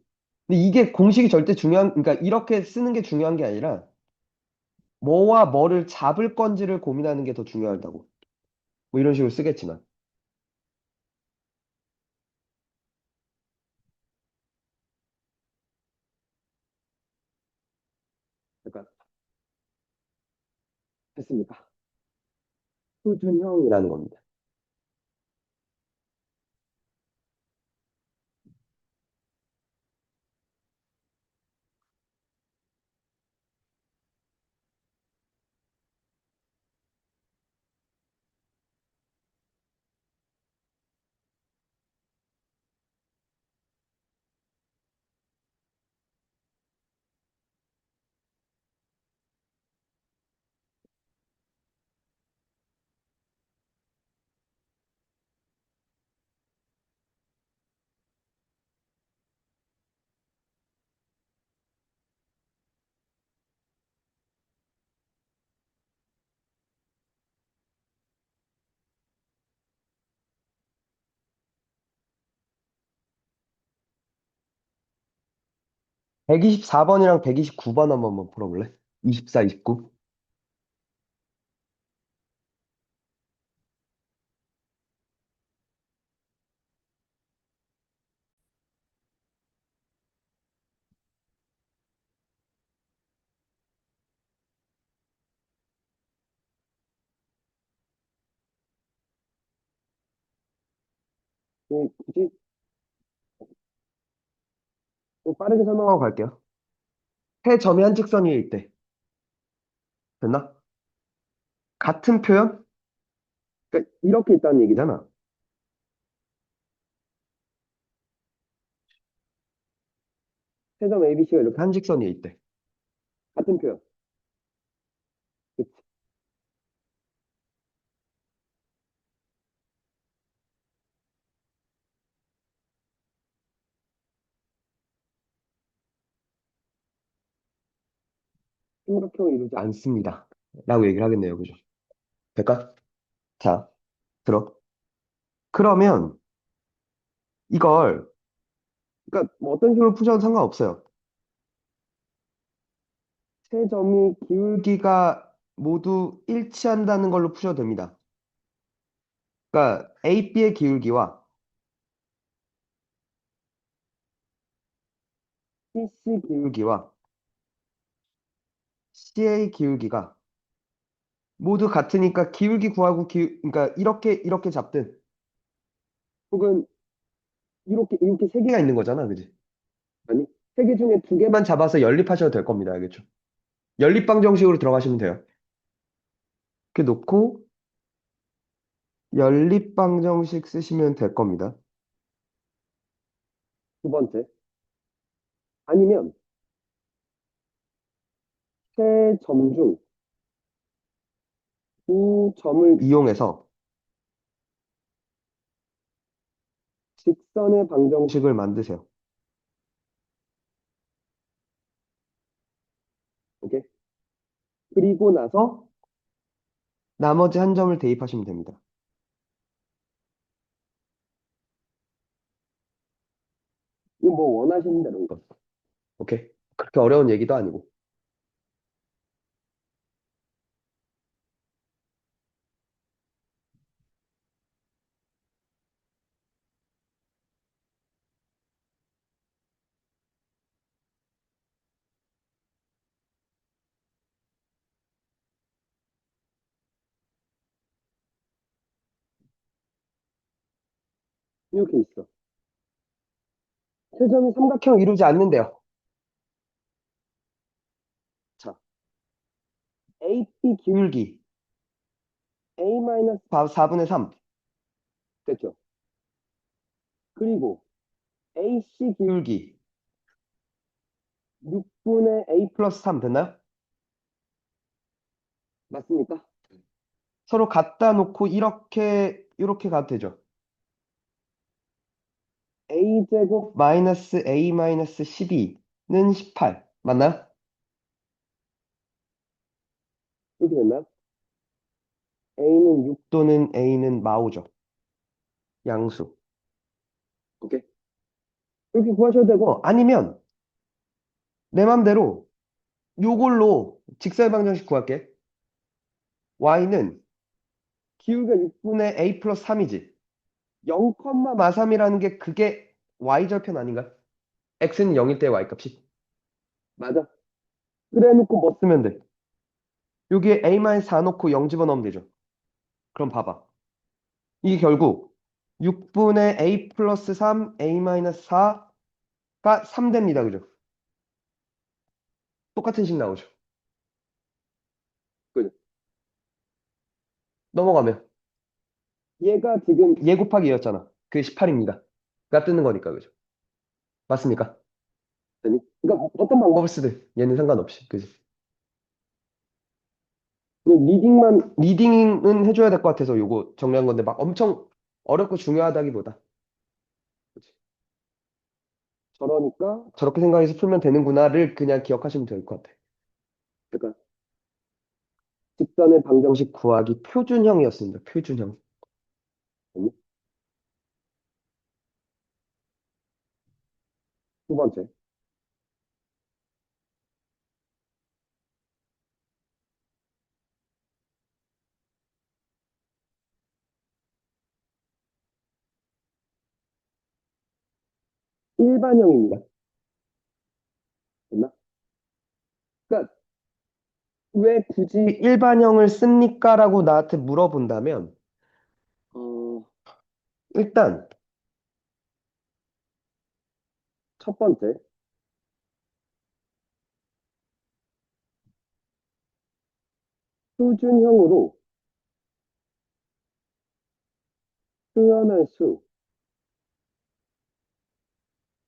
근데 이게 공식이 절대 그러니까 이렇게 쓰는 게 중요한 게 아니라 뭐와 뭐를 잡을 건지를 고민하는 게 더 중요하다고. 뭐 이런 식으로 쓰겠지만. 그러니까 됐습니까? 표준형이라는 겁니다. 124번이랑 129번 한번 풀어볼래? 24, 29. 굳이 좀 빠르게 설명하고 갈게요. 세 점이 한 직선일 때. 됐나? 같은 표현? 그러니까 이렇게 있다는 얘기잖아. 세 점 ABC가 이렇게 한 직선일 때. 같은 표현. 그치? 삼각형을 이루지 않습니다. 라고 얘기를 하겠네요. 그죠? 될까? 자, 들어. 그러면 이걸, 그러니까 뭐 어떤 식으로 푸셔도 상관없어요. 세 점이 기울기가 모두 일치한다는 걸로 푸셔도 됩니다. 그러니까 AB의 기울기와 CC 기울기와 CA 기울기가 모두 같으니까 기울기 구하고 그러니까 이렇게 잡든 혹은 이렇게 세 개가 있는 거잖아, 그지? 아니, 세 개 중에 두 개만 잡아서 연립하셔도 될 겁니다, 알겠죠? 연립 방정식으로 들어가시면 돼요. 이렇게 놓고 연립 방정식 쓰시면 될 겁니다. 두 번째. 아니면 세 점 중 두 점을 이용해서 직선의 방정식을 만드세요. 오케이? 그리고 나서 나머지 한 점을 대입하시면 됩니다. 이거 뭐 원하시는 대로 이거. 오케이? 그렇게 어려운 얘기도 아니고. 이렇게 있어. 세 점이 삼각형 이루지 않는데요. 자, AP 기울기 A-4분의 3 됐죠? 그리고 AC 기울기 6분의 A 플러스 3 됐나요? 맞습니까? 서로 갖다 놓고 이렇게 가도 되죠. A제곱 마이너스 A 마이너스 12는 18 맞나요? 이렇게 됐나요? A는 6 또는 A는 마오죠. 양수. 오케이. 이렇게 구하셔도 되고, 아니면 내 맘대로 요걸로 직사의 방정식 구할게. Y는 기울기가 6분의 A 플러스 3이지. 0,마삼이라는 게 그게 Y절편 아닌가? X는 0일 때 Y값이. 맞아. 그래 놓고 뭐 쓰면 돼? 여기에 A-4 놓고 0 집어넣으면 되죠. 그럼 봐봐. 이게 결국 6분의 A 플러스 3, A-4가 3 됩니다. 그죠? 똑같은 식 나오죠. 그죠? 넘어가면. 얘가 지금 얘 곱하기 얘였잖아. 그게 18입니다. 가 뜨는 거니까. 그죠? 맞습니까? 아니, 그러니까 어떤 방법을 쓰든 얘는 상관없이. 그지? 리딩은 해줘야 될 것 같아서 요거 정리한 건데 막 엄청 어렵고 중요하다기보다. 그치? 저러니까 저렇게 생각해서 풀면 되는구나를 그냥 기억하시면 될 것 같아. 그러니까 직선의 방정식 구하기 표준형이었습니다. 표준형. 아니, 두 번째. 일반형입니다. 됐나? 그러니까 왜 굳이 일반형을 씁니까? 라고 나한테 물어본다면 어, 일단 첫 번째 표준형으로 표현할 수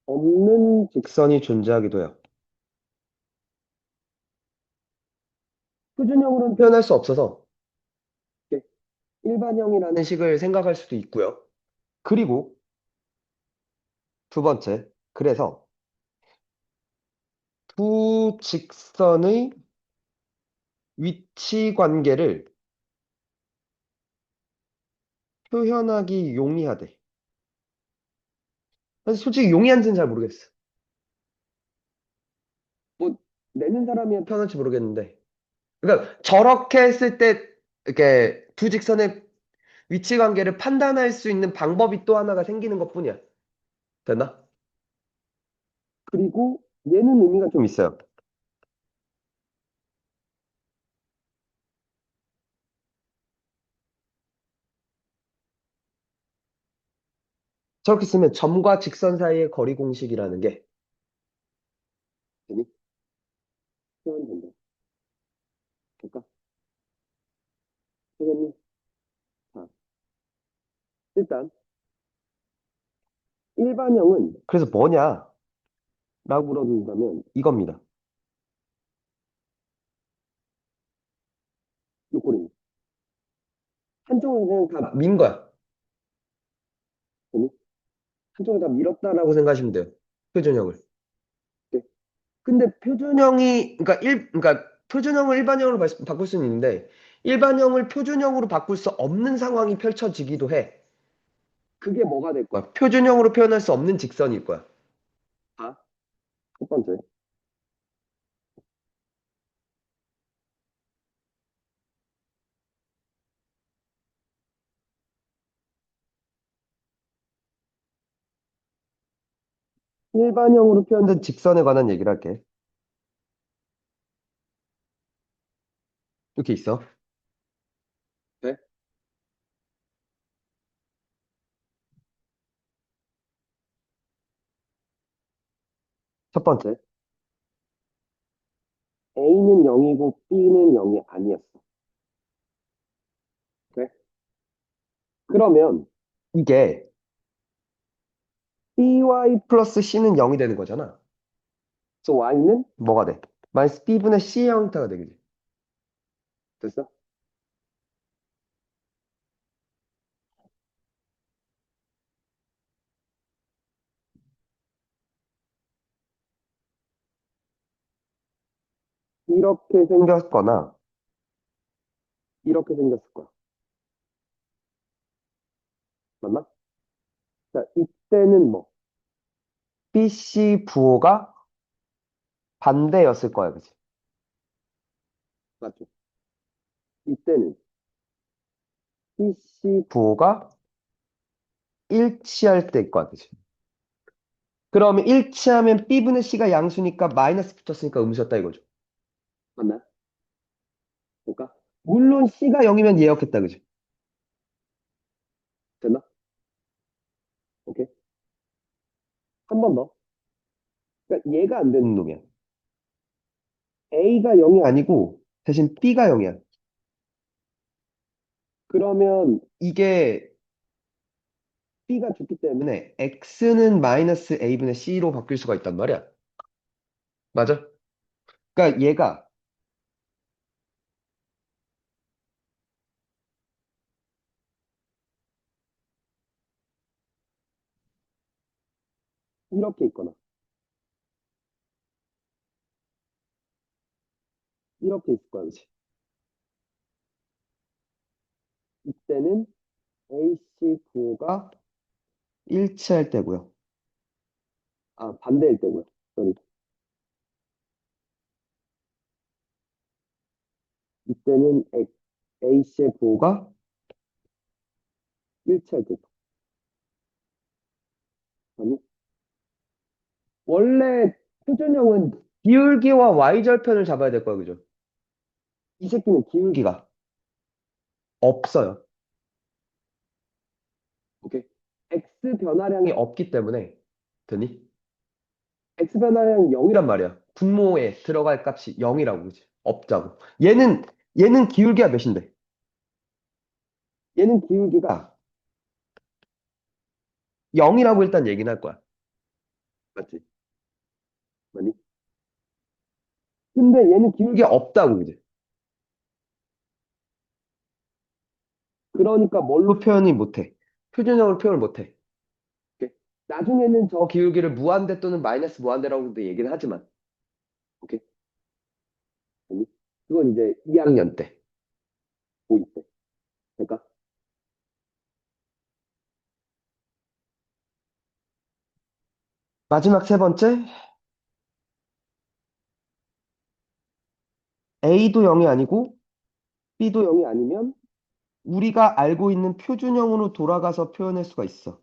없는 직선이 존재하기도 해요. 표준형으로는 표현할 수 없어서 이렇게 일반형이라는 식을 생각할 수도 있고요. 그리고 두 번째, 그래서 두 직선의 위치 관계를 표현하기 용이하대. 사실 솔직히 용이한지는 잘 모르겠어. 뭐 내는 사람이면 편할지 모르겠는데. 그러니까 저렇게 했을 때 이렇게 두 직선의 위치 관계를 판단할 수 있는 방법이 또 하나가 생기는 것뿐이야. 됐나? 그리고 얘는 의미가 좀 있어요. 저렇게 쓰면 점과 직선 사이의 거리 공식이라는 게 되니? 표현된다. 될까? 되겠니? 자, 일단 일반형은 그래서 뭐냐? 라고 물어본다면 이겁니다. 요꼴입니다. 한쪽은 그냥 다 민 거야. 되니? 한쪽을 다 밀었다라고 생각하시면 돼요. 표준형을. 네. 근데 표준형이 그러니까 표준형을 일반형으로 바꿀 수는 있는데 일반형을 표준형으로 바꿀 수 없는 상황이 펼쳐지기도 해. 그게 뭐가 될 거야? 표준형으로 표현할 수 없는 직선일 거야. 아, 첫 번째. 일반형으로 표현된 직선에 관한 얘기를 할게. 이렇게 있어. 네? 첫 번째. A는 0이고 B는 0이 아니었어. 네? 그러면 이게 BY 플러스 C는 0이 되는 거잖아. 그래서 Y는 뭐가 돼? 마이너스 B분의 C의 형태가 되겠지. 됐어? 이렇게 생겼거나 이렇게 생겼을 거야. 자, 이때는 뭐, BC 부호가 반대였을 거야, 그치? 맞죠? 이때는 BC 부호가 일치할 때일 거야, 그치? 그러면 일치하면 B분의 C가 양수니까 마이너스 붙었으니까 음수였다 이거죠. 맞나? 그러니까 물론 C가 0이면 얘였겠다, 그치? 됐나? 오케이. 한 번 더. 그러니까 얘가 안 되는 놈이야. A가 0이 아니고 대신 B가 0이야. 그러면 이게 B가 좋기 때문에 X는 마이너스 A분의 C로 바뀔 수가 있단 말이야. 맞아? 그러니까 얘가 이렇게 있거나 이렇게 있을 거야, 그치? 이때는 AC 부호가 일치할 때고요. 아, 반대일 때고요. sorry. 이때는 A씨의 부호가 일치할 때. 아니, 원래 표준형은 기울기와 y절편을 잡아야 될 거야, 그죠? 이 새끼는 기울기가 없어요. 오케이? x 변화량이 없기 때문에 되니? x 변화량이 0이란 말이야. 분모에 들어갈 값이 0이라고, 그지? 없자고. 얘는 기울기가 몇인데? 얘는 기울기가 0이라고 일단 얘기는 할 거야. 맞지? 맞니? 근데 얘는 기울기가 없다고, 그지? 그러니까 뭘로 표현이 못해? 표준형으로 표현을 못해. 오케이? 나중에는 저 기울기를 무한대 또는 마이너스 무한대라고도 얘기는 하지만, 오케이? 아니, 그건 이제 2학년 때, 고2 때. 그러니까 마지막 세 번째, A도 0이 아니고 B도 0이 아니면 우리가 알고 있는 표준형으로 돌아가서 표현할 수가 있어.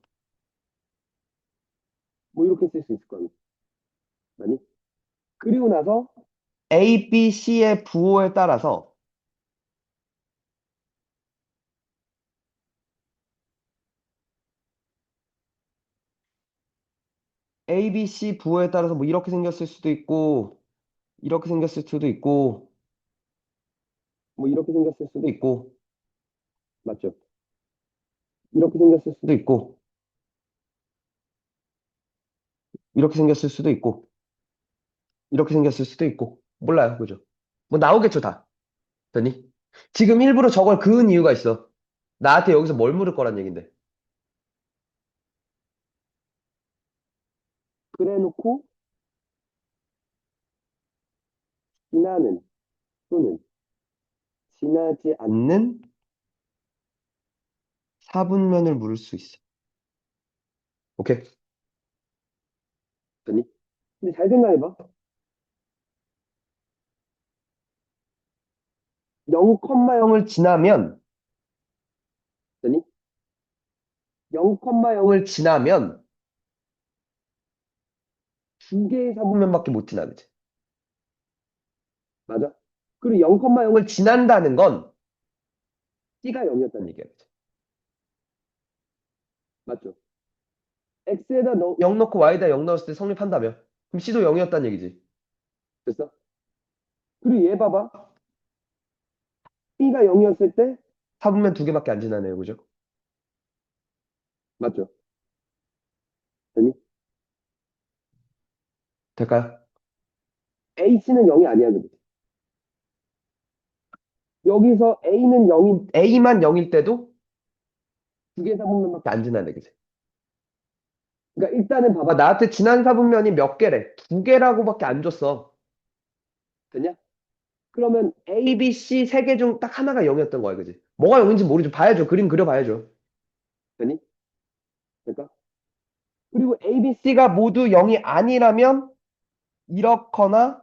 뭐 이렇게 쓸 수 있을 거 아니야. 아니? 그리고 나서 A, B, C의 부호에 따라서 A, B, C 부호에 따라서 뭐 이렇게 생겼을 수도 있고 이렇게 생겼을 수도 있고 뭐 이렇게 생겼을 수도 있고 맞죠? 이렇게 생겼을 수도 있고 이렇게 생겼을 수도 있고 이렇게 생겼을 수도 있고 몰라요, 그죠? 뭐 나오겠죠, 다. 되니? 지금 일부러 저걸 그은 이유가 있어. 나한테 여기서 뭘 물을 거란 얘긴데. 그래 놓고 지나는 또는 지나지 않는 사분면을 물을 수 있어. 오케이? 되니? 근데 잘 생각해봐. 0,0을 지나면 되니? 0,0을 지나면 두 개의 사분면밖에 못 지나지. 맞아? 그리고 0,0을 지난다는 건 C가 0이었다는 얘기야. 그치? 맞죠? X에다 0 넣고 Y에다 0 넣었을 때 성립한다며. 그럼 C도 0이었다는 얘기지. 됐어? 그리고 얘 봐봐. B가 0이었을 때 사분면 두 개밖에 안 지나네요. 그죠? 맞죠? 되니? 될까요? A씨는 0이 아니야. 그지? 여기서 A만 0일 때도 두 개의 사분면밖에 안 지나네. 그지? 그러니까 일단은 봐봐. 나한테 지난 사분면이 몇 개래? 두 개라고밖에 안 줬어. 됐냐? 그러면 A, B, C 세 개 중 딱 하나가 0이었던 거야. 그지? 뭐가 0인지 모르죠. 봐야죠. 그림 그려봐야죠. 되니? 될까? 그리고 A, B, C가 모두 0이 아니라면 이렇거나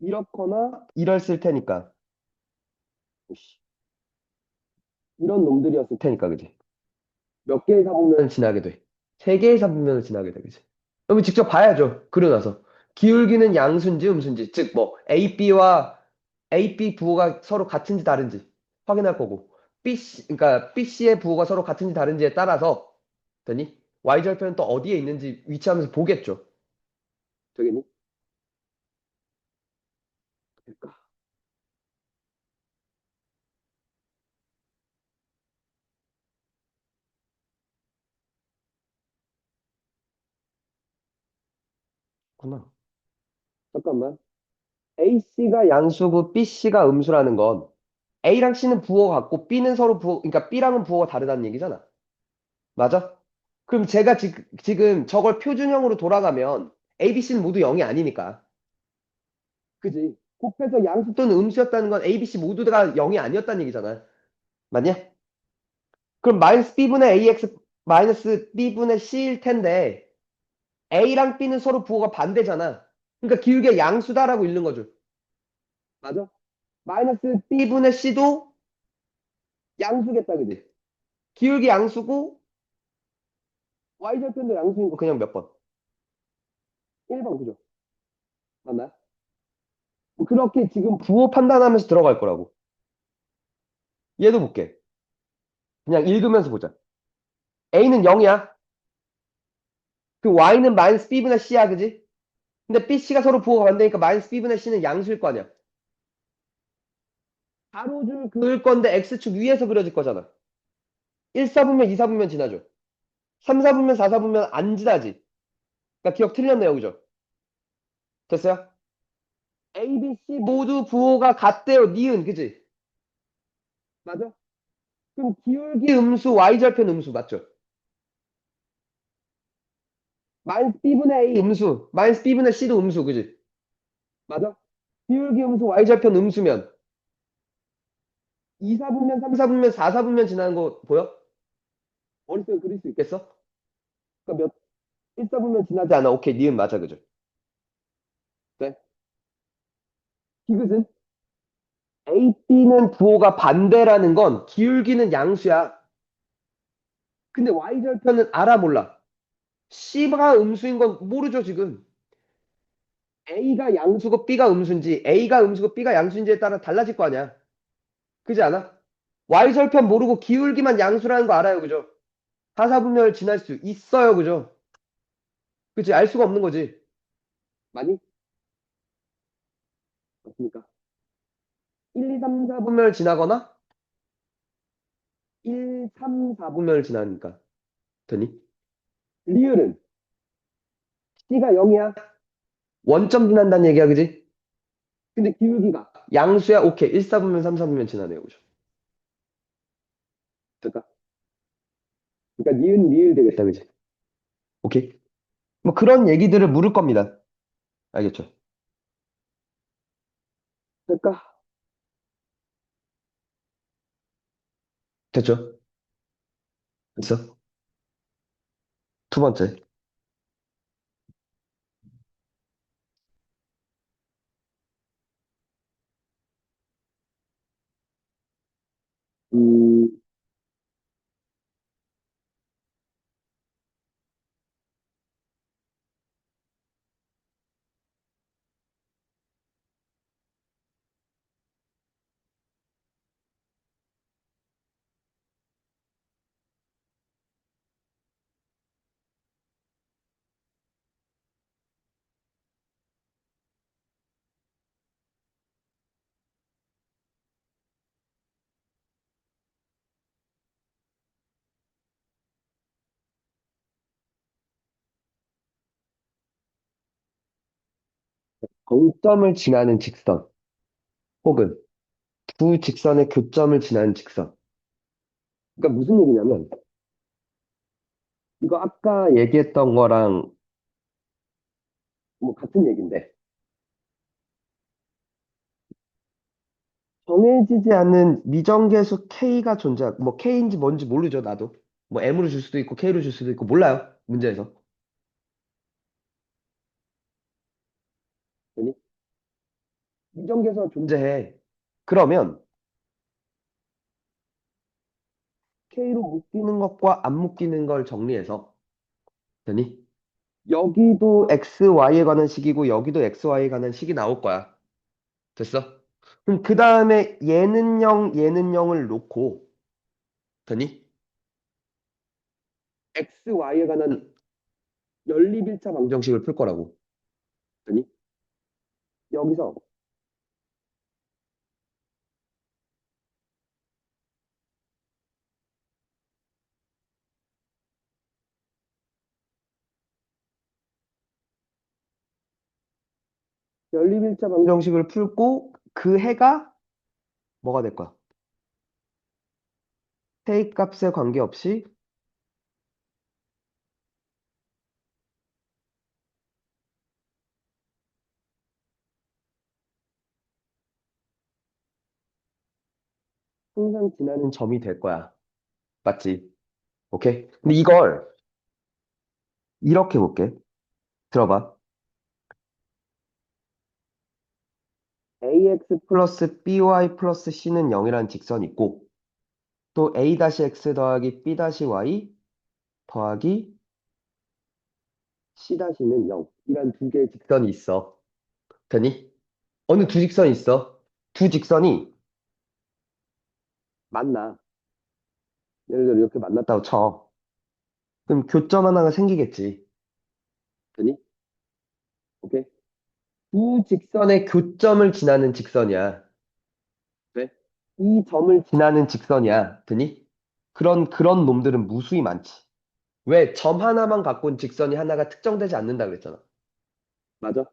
이렇거나 이랬을 테니까. 씨, 이런 놈들이었을 테니까, 그지? 몇 개의 사분면을 지나게 돼? 세 개의 사분면을 지나게 돼, 그지? 그러면 직접 봐야죠. 그러고 나서. 기울기는 양수인지 음수인지, 즉, 뭐, A, B 부호가 서로 같은지 다른지 확인할 거고, 그러니까 BC의 부호가 서로 같은지 다른지에 따라서, 되니? Y절편은 또 어디에 있는지 위치하면서 보겠죠. 되겠니? 그러니까. 구나. 잠깐만. AC가 양수고 BC가 음수라는 건 A랑 C는 부호가 같고 B는 서로 그러니까 B랑은 부호가 다르다는 얘기잖아. 맞아? 그럼 제가 지금 저걸 표준형으로 돌아가면 A, B, C는 모두 0이 아니니까. 그지? 곱해서 양수 또는 음수였다는 건 A, B, C 모두가 0이 아니었다는 얘기잖아. 맞냐? 그럼 마이너스 B분의 AX 마이너스 B분의 C일 텐데 A랑 B는 서로 부호가 반대잖아. 그러니까 기울기가 양수다라고 읽는 거죠. 맞아? 마이너스 B분의 C도 양수겠다, 그지? 기울기 양수고 Y절편도 양수인 거 그냥 몇 번? 1번 그죠? 맞나? 뭐 그렇게 지금 부호 판단하면서 들어갈 거라고. 얘도 볼게. 그냥 읽으면서 보자. A는 0이야. 그 Y는 마이너스 B분의 C야, 그지? 근데 B, C가 서로 부호가 반대니까 마이너스 B분의 C는 양수일 거 아니야. 가로줄 그을 건데 X축 위에서 그려질 거잖아. 1사분면, 2사분면 지나죠. 3사분면, 4사분면 안 지나지. 그러니까 기억 틀렸네요, 그죠? 됐어요? A, B, C 모두 부호가 같대요, 니은, 그지? 맞아? 그럼 기울기 음수, Y절편 음수, 맞죠? 마이너스 B분의 A 음수, 마이너스 B분의 C도 음수, 그지? 맞아? 기울기 음수, Y절편 음수면 2사분면, 3사분면, 4사분면 지나는 거 보여? 머릿속에 그릴 수 있겠어? 그러니까 1사분면 지나지 않아. 오케이, 니은 맞아, 그죠? 네. 디귿은 A, B는 부호가 반대라는 건 기울기는 양수야. 근데 Y절편은 알아 몰라. C가 음수인 건 모르죠, 지금. A가 양수고 B가 음수인지, A가 음수고 B가 양수인지에 따라 달라질 거 아니야. 그지 않아? Y절편 모르고 기울기만 양수라는 거 알아요, 그죠? 하사분면을 지날 수 있어요, 그죠? 그치? 알 수가 없는 거지. 많이? 맞습니까? 1, 2, 3, 4분면을 지나거나 1, 3, 4분면을 지나니까. 되니? 리을은 C가 0이야. 원점 지난다는 얘기야, 그지? 근데 기울기가 양수야, 오케이. 1, 4분면, 3, 4분면 지나네요, 그죠? 됐다. 그러니까 니은, 리을 되겠다, 그지? 오케이. 뭐 그런 얘기들을 물을 겁니다. 알겠죠? 될까? 됐죠? 됐어? 두 번째. 음, 정점을 지나는 직선, 혹은 두 직선의 교점을 지나는 직선. 그러니까 무슨 얘기냐면, 이거 아까 얘기했던 거랑 뭐 같은 얘기인데, 정해지지 않은 미정계수 K가 뭐 K인지 뭔지 모르죠, 나도. 뭐 M으로 줄 수도 있고 K로 줄 수도 있고 몰라요. 문제에서. 아니, 이정계에서 존재해. 그러면 K로 묶이는 것과 안 묶이는 걸 정리해서 되니? 여기도 XY에 관한 식이고 여기도 XY에 관한 식이 나올 거야. 됐어? 그럼 그 다음에 얘는 0, 얘는 0을 놓고 되니? XY에 관한 연립일차 방정식을 풀 거라고. 되니? 여기서 연립일차 방정식을 풀고 그 해가 뭐가 될 거야? K 값에 관계없이 항상 지나는 점이 될 거야. 맞지? 오케이? 근데 이걸 이렇게 볼게. 들어봐. ax 플러스 by 플러스 c는 0이라는 직선이 있고 또 a-x 더하기 b-y 더하기 c-는 0이란 두 개의 직선이 있어. 되니? 어느 두 직선이 있어? 두 직선이 만나. 예를 들어 이렇게 만났다고 쳐. 그럼 교점 하나가 생기겠지. 되니? 오케이? 두 직선의 교점을 지나는 직선이야. 왜? 이 점을 지나는 직선이야. 되니? 그런 놈들은 무수히 많지. 왜? 점 하나만 갖고 온 직선이 하나가 특정되지 않는다 그랬잖아. 맞아?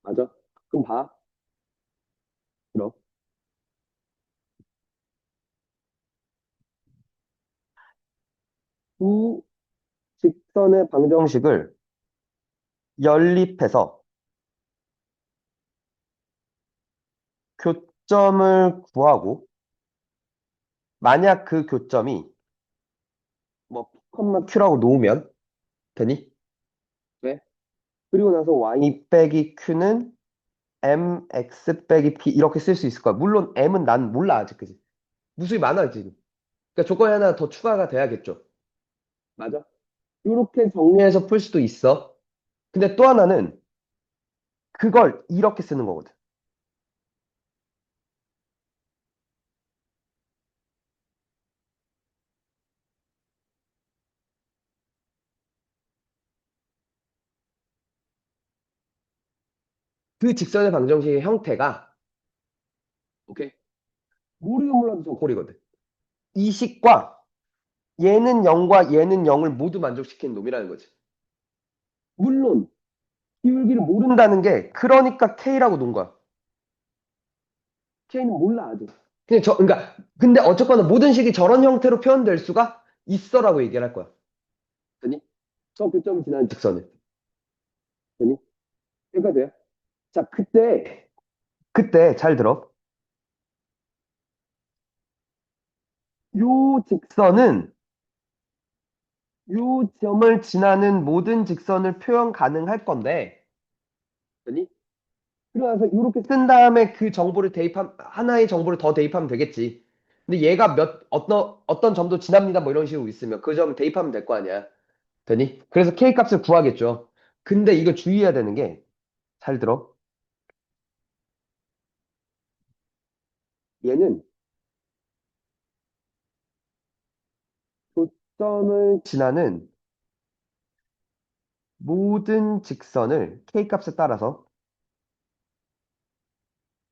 맞아? 그럼 봐. 그럼. 두 직선의 방정식을 연립해서 교점을 구하고 만약 그 교점이 뭐 P, Q라고 놓으면 되니? 왜? 그리고 나서 Y 빼기 Q는 MX 빼기 P 이렇게 쓸 수 있을 거야. 물론 M은 난 몰라 아직 그지? 무수히 많아 지금. 그러니까 조건이 하나 더 추가가 돼야겠죠. 맞아? 이렇게 정리해서 풀 수도 있어. 근데 또 하나는 그걸 이렇게 쓰는 거거든. 그 직선의 방정식의 형태가 오케이. 모르긴 몰라도 정꼴이거든. 이 식과 얘는 0과 얘는 0을 모두 만족시키는 놈이라는 거지. 물론 기울기를 모른다는 게 그러니까 K라고 놓은 거야. K는 몰라 아직. 그러니까 근데 어쨌거나 모든 식이 저런 형태로 표현될 수가 있어라고 얘기를 할 거야. 되니? 저 교점을 지나는 직선을. 되니? 여기까지 돼. 자, 그때 잘 들어. 요 직선은 요 점을 지나는 모든 직선을 표현 가능할 건데, 아니? 그러면서 이렇게 쓴 다음에 그 정보를 하나의 정보를 더 대입하면 되겠지. 근데 얘가 어떤 점도 지납니다. 뭐 이런 식으로 있으면 그 점 대입하면 될 거 아니야. 되니? 그래서 K 값을 구하겠죠. 근데 이거 주의해야 되는 게, 잘 들어. 얘는 초점을 지나는 모든 직선을 K 값에 따라서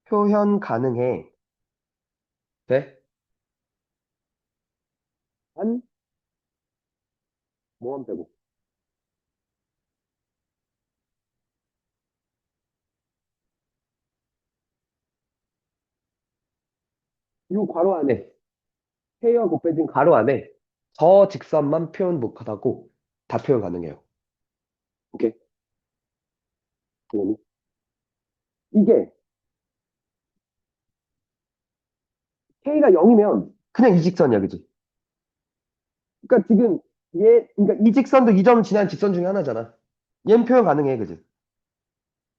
표현 가능해. 돼? 한, 뭐만 빼고. 요 괄호 안에 K와 곱해진 가로 안에 저 직선만 표현 못하다고 다 표현 가능해요. 오케이. 그러니 이게 K가 0이면 그냥 이 직선이야, 그지? 그러니까 지금 그러니까 이 직선도 이 점을 지난 직선 중에 하나잖아. 얘는 표현 가능해, 그지?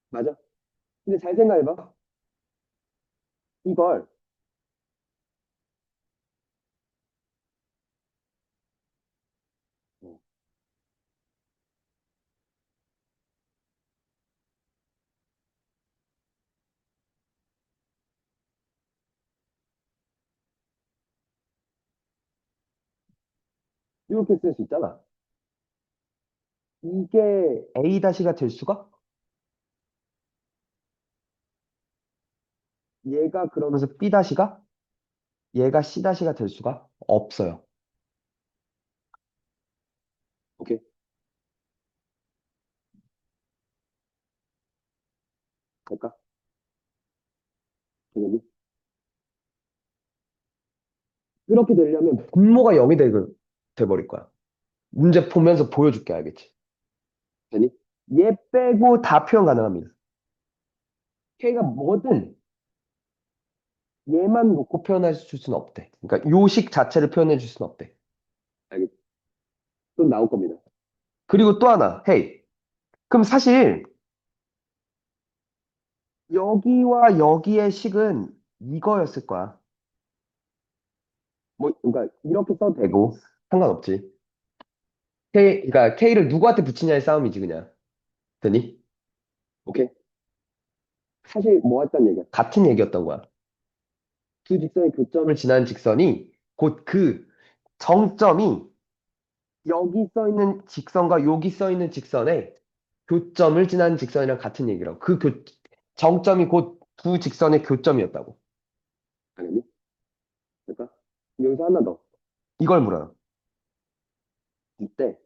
맞아. 근데 잘 생각해봐. 이걸 이렇게 쓸 수 있잖아. 이게 A 다시가 될 수가? 얘가 그러면서 B 다시가? 얘가 C 다시가 될 수가? 없어요. 오케이. 될까? 당연히. 그렇게 되려면 분모가 0이 돼버릴 거야. 문제 보면서 보여줄게, 알겠지? 되니? 얘 빼고 다 표현 가능합니다. K가 뭐든 얘만 놓고 표현해 줄 수는 없대. 그러니까 요식 자체를 표현해 줄 수는 없대. 알겠지? 또 나올 겁니다. 그리고 또 하나, 헤이. 그럼 사실 여기와 여기의 식은 이거였을 거야. 뭐, 그러니까 이렇게 써도 되고 상관없지. 그러니까 K를 누구한테 붙이냐의 싸움이지 그냥. 되니? 오케이. 사실 뭐 했단 얘기야? 같은 얘기였던 거야. 두 직선의 교점을 지난 직선이 곧 그 정점이 여기 써 있는 직선과 여기 써 있는 직선의 교점을 지난 직선이랑 같은 얘기라고. 정점이 곧 두 직선의 교점이었다고. 당연히. 그러니까 여기서 하나 더. 이걸 물어요. 이때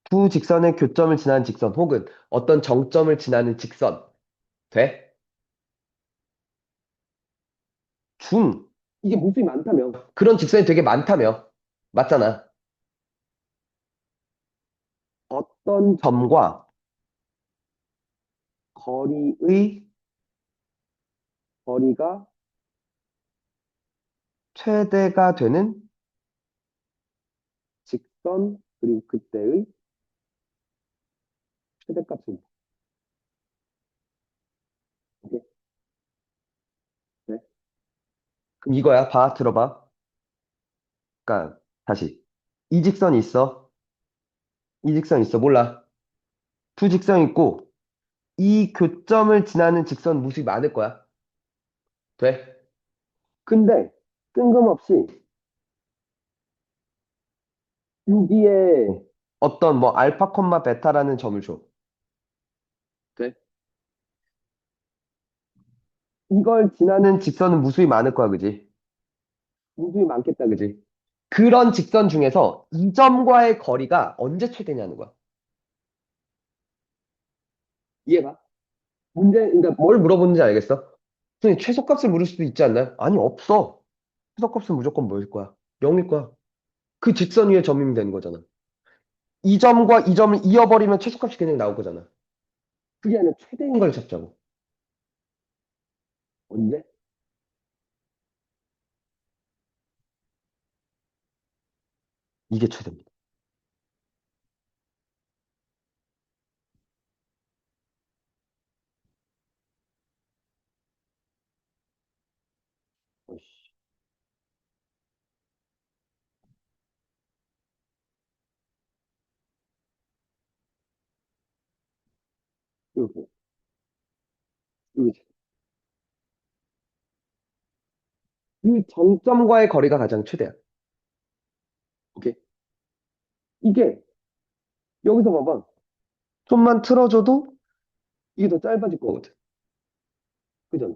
두 직선의 교점을 지나는 직선 혹은 어떤 정점을 지나는 직선 돼? 중 이게 무수히 많다며. 그런 직선이 되게 많다며. 맞잖아. 어떤 점과 거리의 거리가 최대가 되는 직선 그리고 그때의 최대값입니다. 오케이? 네. 그럼 이거야. 봐, 들어봐. 그러니까 다시 이 직선이 있어. 이 직선 있어. 몰라. 두 직선 있고 이 교점을 지나는 직선 무수히 많을 거야. 돼? 근데 뜬금없이 여기에 어떤 뭐 알파 콤마 베타라는 점을 줘. 돼? 이걸 지나는 직선은 무수히 많을 거야, 그지? 무수히 많겠다, 그지? 그런 직선 중에서 이 점과의 거리가 언제 최대냐는 거야. 이해가? 그러니까 뭘 물어보는지 알겠어? 선생님, 최소값을 물을 수도 있지 않나요? 아니, 없어. 최소값은 무조건 뭐일 거야? 0일 거야. 그 직선 위에 점이면 되는 거잖아. 이 점과 이 점을 이어버리면 최소값이 그냥 나올 거잖아. 그게 아니라 최대인 걸 잡자고. 언제? 이게 최대입니다. 어이씨, 이거, 이거, 이 정점과의 거리가 가장 최대야. 오케이? 이게 여기서 봐봐. 좀만 틀어줘도 이게 더 짧아질 거거든. 그잖아.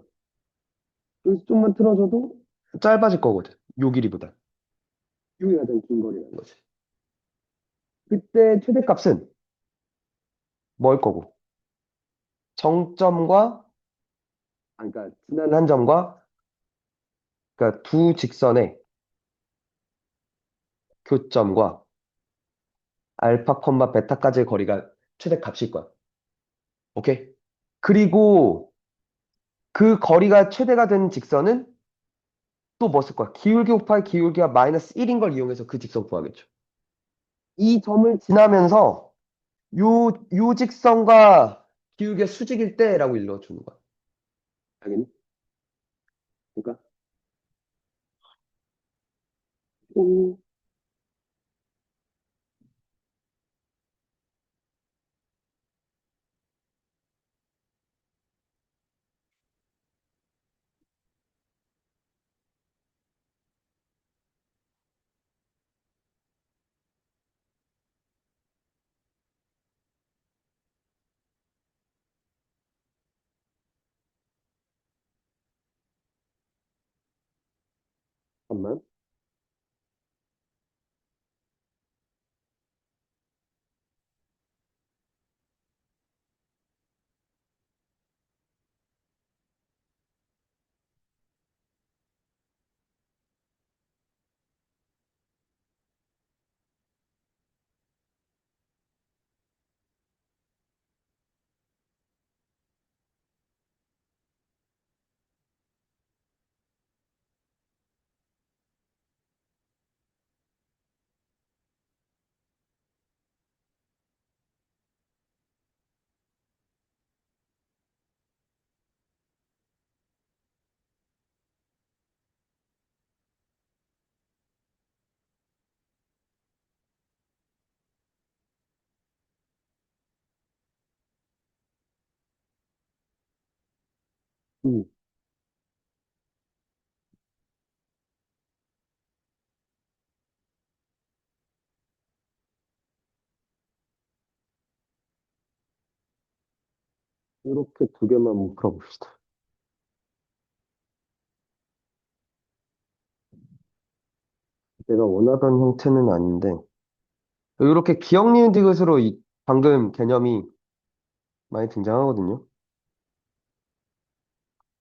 여기서 좀만 틀어줘도 짧아질 거거든. 요 길이보다. 요게 가장 긴 거리라는 거지. 그때 최대값은 뭐일 거고? 정점과, 그러니까 지난 한 점과, 그러니까 두 직선의 교점과 알파, 콤마, 베타까지의 거리가 최대값일 거야. 오케이? 그리고 그 거리가 최대가 되는 직선은 또 뭐 쓸 거야? 기울기 곱하기 기울기가 마이너스 1인 걸 이용해서 그 직선 구하겠죠. 이 점을 지나면서 요 직선과 기울기가 수직일 때라고 일러주는 거야. 알겠니? 그러니까 잠깐만. 음, 이렇게 두 개만 풀어봅시다. 내가 원하던 형태는 아닌데 이렇게 기억 니은 디귿으로 방금 개념이 많이 등장하거든요.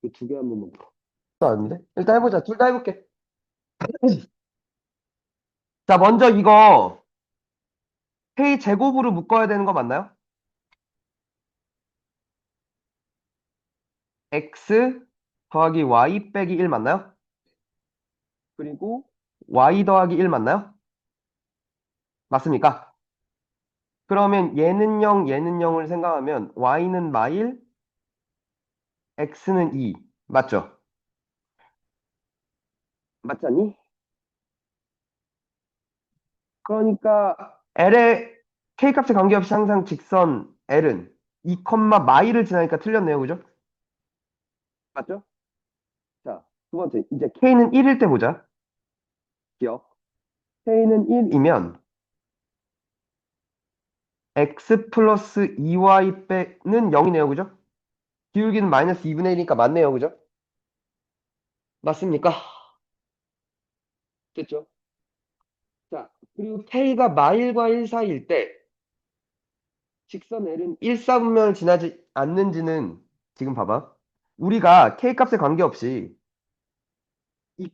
이 두 개 한번만 풀어. 또 아닌데? 일단 해보자. 둘 다 해볼게. 자, 먼저 이거 K 제곱으로 묶어야 되는 거 맞나요? X 더하기 Y 빼기 1 맞나요? 그리고 Y 더하기 1 맞나요? 맞습니까? 그러면 얘는 0, 얘는 0을 생각하면 Y는 마일, X는 2. 맞죠? 맞지 않니? 그러니까 L의 K값에 관계없이 항상 직선 L은 2, 마일을 지나니까 틀렸네요. 그죠? 맞죠? 자, 두 번째. 이제 K는 1일 때 보자. 기억. K는 1이면 X 플러스 2Y 빼는 0이네요. 그죠? 기울기는 마이너스 2분의 1이니까 맞네요. 그죠? 맞습니까? 됐죠? 자, 그리고 K가 마일과 1 사이일 때 직선 L은 1사분면을 지나지 않는지는 지금 봐봐. 우리가 K 값에 관계없이 2,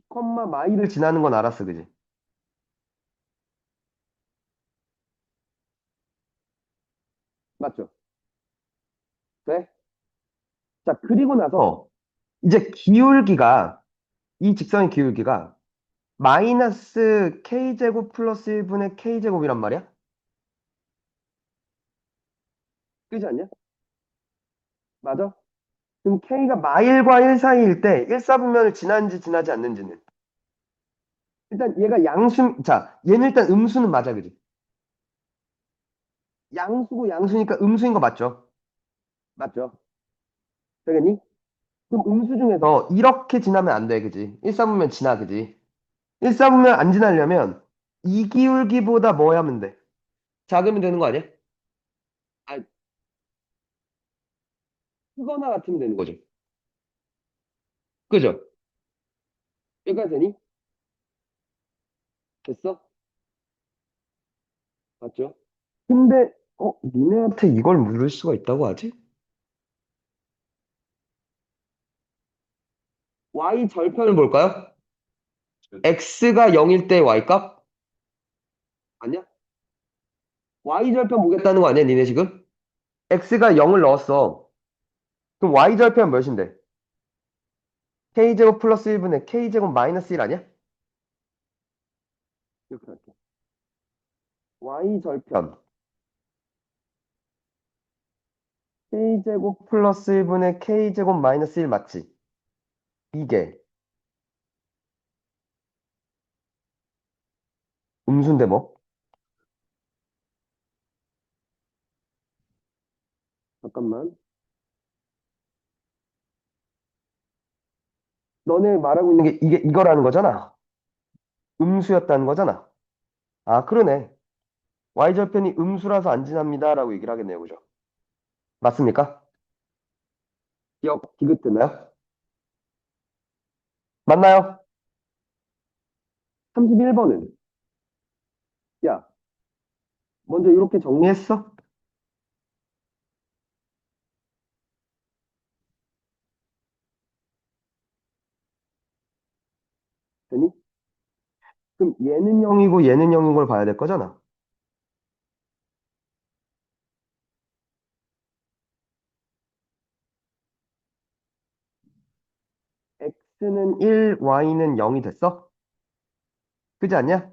마일을 지나는 건 알았어. 그지? 맞죠? 네? 자, 그리고 나서 이제 기울기가 이 직선의 기울기가 마이너스 K제곱 플러스 1분의 K제곱이란 말이야? 그지 않냐? 맞아? 그럼 K가 마일과 1 사이일 때 1사분면을 지나는지 지나지 않는지는 일단 얘가 자, 얘는 일단 음수는 맞아. 그지? 양수고 양수니까 음수인 거 맞죠? 맞죠? 되겠니? 그럼 음수 중에서 이렇게 지나면 안 돼. 그지? 1사분면 지나. 그지? 1사분면 안 지나려면 이 기울기보다 뭐 하면 돼? 작으면 되는 거 아니야? 아, 크거나 같으면 되는 거죠. 그죠? 여기까지 되니? 됐어? 맞죠? 근데 니네한테 이걸 물을 수가 있다고 하지? y 절편을 볼까요? x가 0일 때 y값? 아니야? y 절편 보겠다는 거 아니야, 니네 지금? x가 0을 넣었어. 그럼 y 절편 몇인데? k제곱 플러스 1분의 k제곱 마이너스 1 아니야? 이렇게 할게. y절편 k제곱 플러스 1분의 k제곱 마이너스 1 맞지? 이게 음수인데 뭐? 잠깐만. 너네 말하고 있는 게 이게 이거라는 거잖아. 음수였다는 거잖아. 아, 그러네. y절편이 음수라서 안 지납니다라고 얘기를 하겠네요. 그죠? 맞습니까? 기억 디귿되나요? 맞나요? 31번은 야, 먼저 이렇게 정리했어? 되니? 그럼 얘는 0이고 얘는 0인 걸 봐야 될 거잖아. x는 1, y는 0이 됐어? 그지 않냐?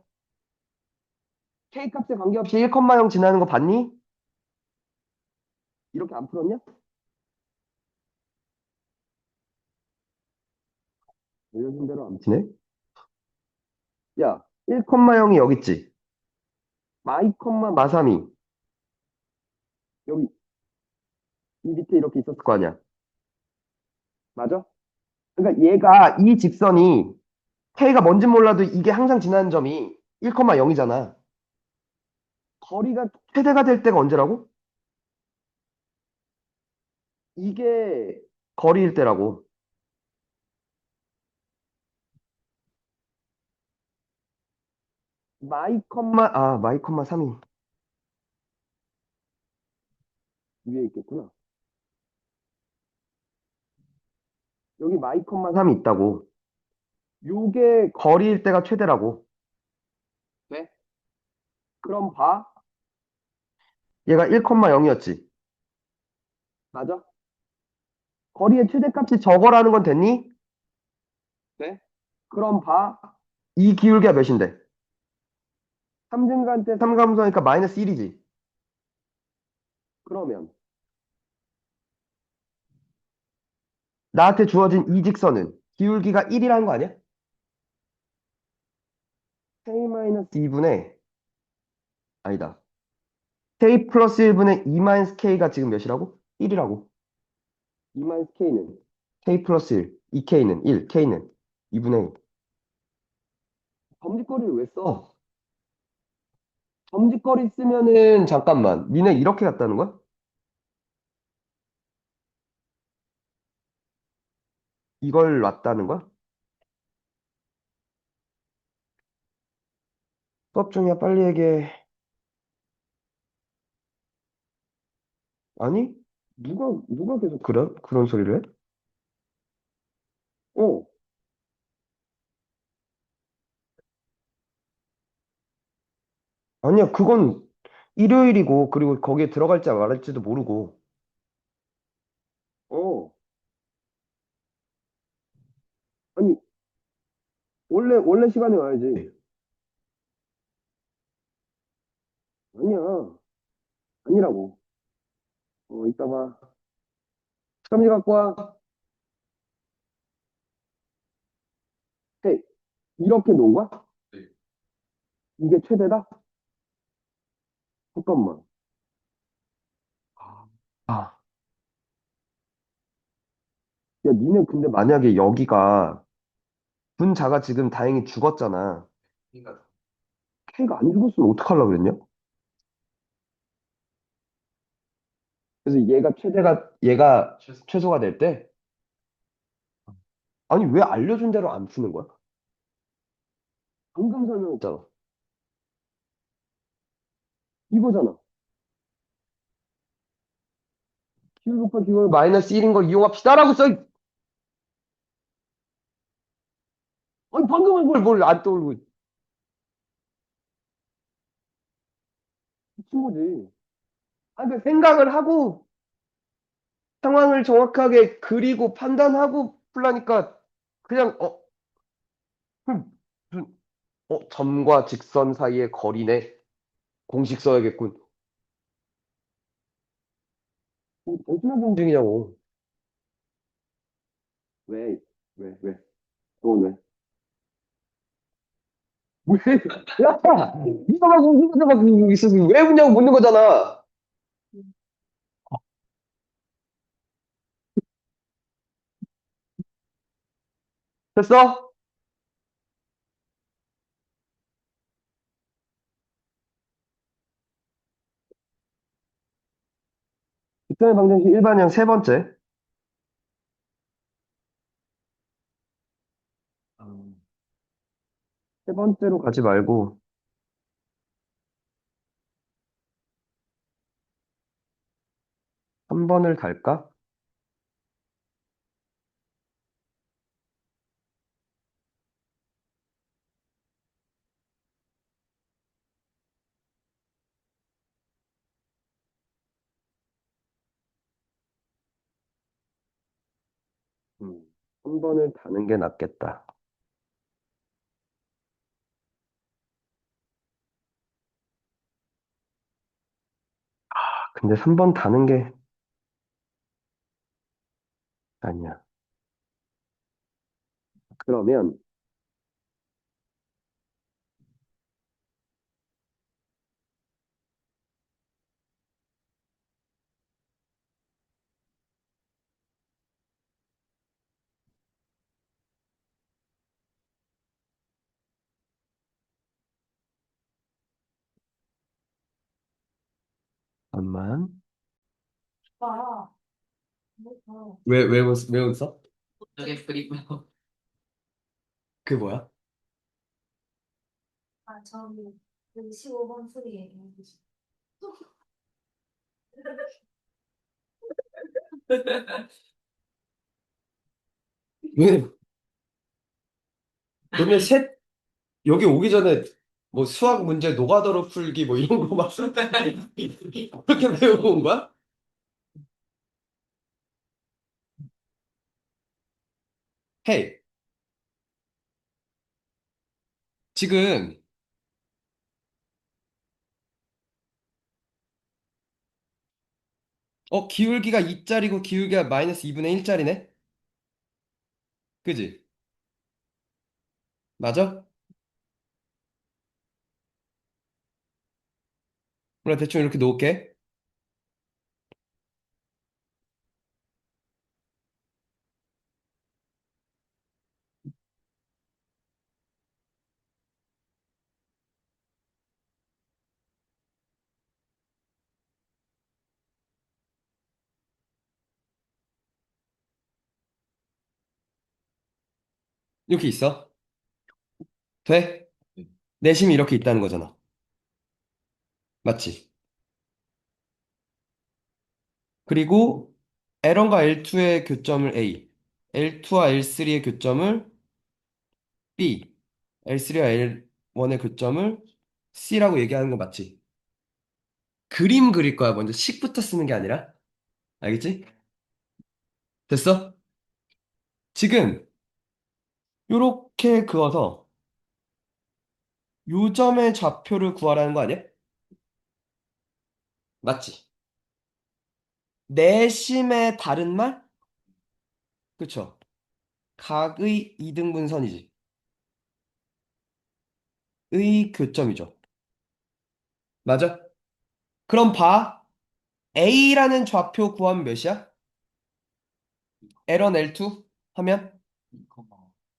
k 값에 관계없이 1,0 지나는 거 봤니? 이렇게 안 풀었냐? 알려준 대로 안 푸네? 야, 1,0이 여기 있지? 마이, 마삼이 여기 이 밑에 이렇게 있었을 거 아니야? 맞아? 그러니까 얘가 이 직선이 k가 뭔진 몰라도 이게 항상 지나는 점이 1,0이잖아. 거리가 최대가 될 때가 언제라고? 이게 거리일 때라고. 마이, 3이 위에 있겠구나. 여기 마이, 3이 있다고. 요게 거리일 때가 최대라고. 네? 그럼 봐. 얘가 1,0이었지. 맞아? 거리의 최대값이 저거라는 건 됐니? 네? 그럼 봐. 이 기울기가 몇인데? 3증가한 때 3감소하니까 마이너스 1이지. 그러면 나한테 주어진 이 직선은 기울기가 1이라는 거 아니야? k-2분의 아니다. k 플러스 1분의 2 마이너스 k가 지금 몇이라고? 1이라고. 2 마이너스 k는 k 플러스 1, 2k는 1, k는 2분의 1. 범직거리를 왜 써? 범직거리 쓰면은 잠깐만. 니네 이렇게 갔다는 거야? 이걸 놨다는 거야? 수업 중이야 빨리 얘기해. 아니? 누가 계속 그런 소리를 해? 어. 아니야, 그건 일요일이고, 그리고 거기에 들어갈지 말할지도 모르고. 어. 아니, 원래 시간에 와야지. 아니야. 아니라고. 이따 봐. 시간지 갖고 와. 헤이, 이렇게 놓은 거야? 이게 최대다? 잠깐만. 아, 야, 니네 근데 만약에 여기가 분자가 지금 다행히 죽었잖아. 그러니까 K가 안 죽었으면 어떡하려고 그랬냐? 그래서 얘가 최소가 될 때, 아니, 왜 알려준 대로 안 푸는 거야? 방금 설명했잖아. 이거잖아. q 곱하기 q 마이너스 1인 걸 이용합시다라고 써. 아니, 방금 한 걸 뭘 안 떠올리고 미친 거지. 아니, 그 생각을 하고 상황을 정확하게 그리고 판단하고 풀라니까 그냥 무슨 점과 직선 사이의 거리네. 공식 써야겠군. 무슨 공식이냐고. 왜? 왜? 왜? 그건 왜? 왜? 야! 이거가 공식이 있어서 왜 묻냐고 묻는 거잖아. 됐어? 직선의 방정식 일반형 세 번째. 세 번째로 가지 말고 3번을 달까? 음, 3번을 다는 게 낫겠다. 근데 3번 다는 게 아니야. 그러면 잠깐만. 왜 웃어? 저게 그리고요. 그게 뭐야? 아, 저기, 여기 15번 소리 얘기해 주시 왜, 너네 셋 여기 오기 전에 뭐 수학 문제 노가다로 풀기 뭐 이런 거 막 그렇게 배우고 온 거야? 헤이, 지금 기울기가 2짜리고 기울기가 마이너스 2분의 1짜리네? 그지? 맞아? 그럼 대충 이렇게 놓을게. 이렇게 있어. 돼? 내심이 이렇게 있다는 거잖아. 맞지? 그리고 L1과 L2의 교점을 A, L2와 L3의 교점을 B, L3와 L1의 교점을 C라고 얘기하는 거 맞지? 그림 그릴 거야. 먼저 식부터 쓰는 게 아니라. 알겠지? 됐어? 지금 요렇게 그어서 요 점의 좌표를 구하라는 거 아니야? 맞지? 내심의 다른 말? 그쵸? 각의 이등분선이지. 의 교점이죠. 맞아? 그럼 봐. A라는 좌표 구하면 몇이야? L1, L2 하면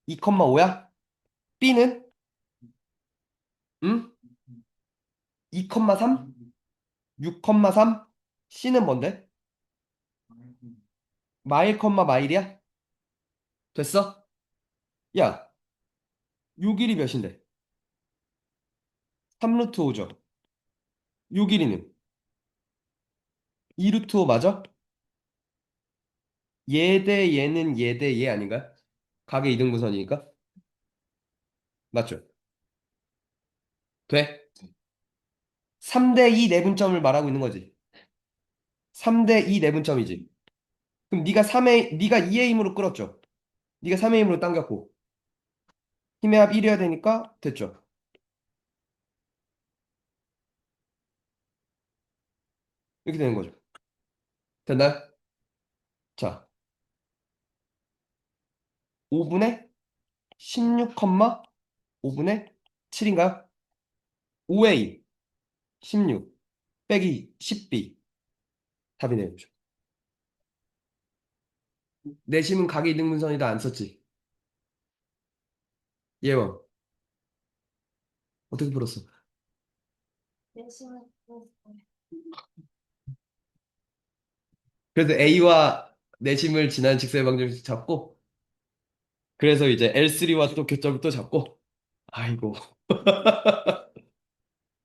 2,5야? B는? 응? 2,3? 6,3? C는 뭔데? 마일, 마일이야? 됐어? 야, 요 길이 몇인데? 3루트 5죠. 요 길이는? 2루트 5 맞아? 얘 대 얘는 얘 대 얘 아닌가? 각의 이등분선이니까? 맞죠? 돼? 3대 2 내분점을 말하고 있는 거지. 3대 2 내분점이지. 그럼 네가 2의 힘으로 끌었죠. 네가 3의 힘으로 당겼고 힘의 합 1이어야 되니까 됐죠. 이렇게 되는 거죠. 됐나요? 자, 5분의 16, 5분의 7인가요? 5A 16 빼기 10B 답이네요. 내심은 각의 이등분선이다 안 썼지? 예원 어떻게 풀었어? 내심은 그래서 A와 내심을 지난 직사의 방정식 잡고 그래서 이제 L3와 또 교점을 또 잡고 아이고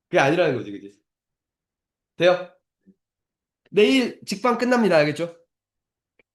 그게 아니라는 거지 그지? 돼요? 내일 직방 끝납니다 알겠죠?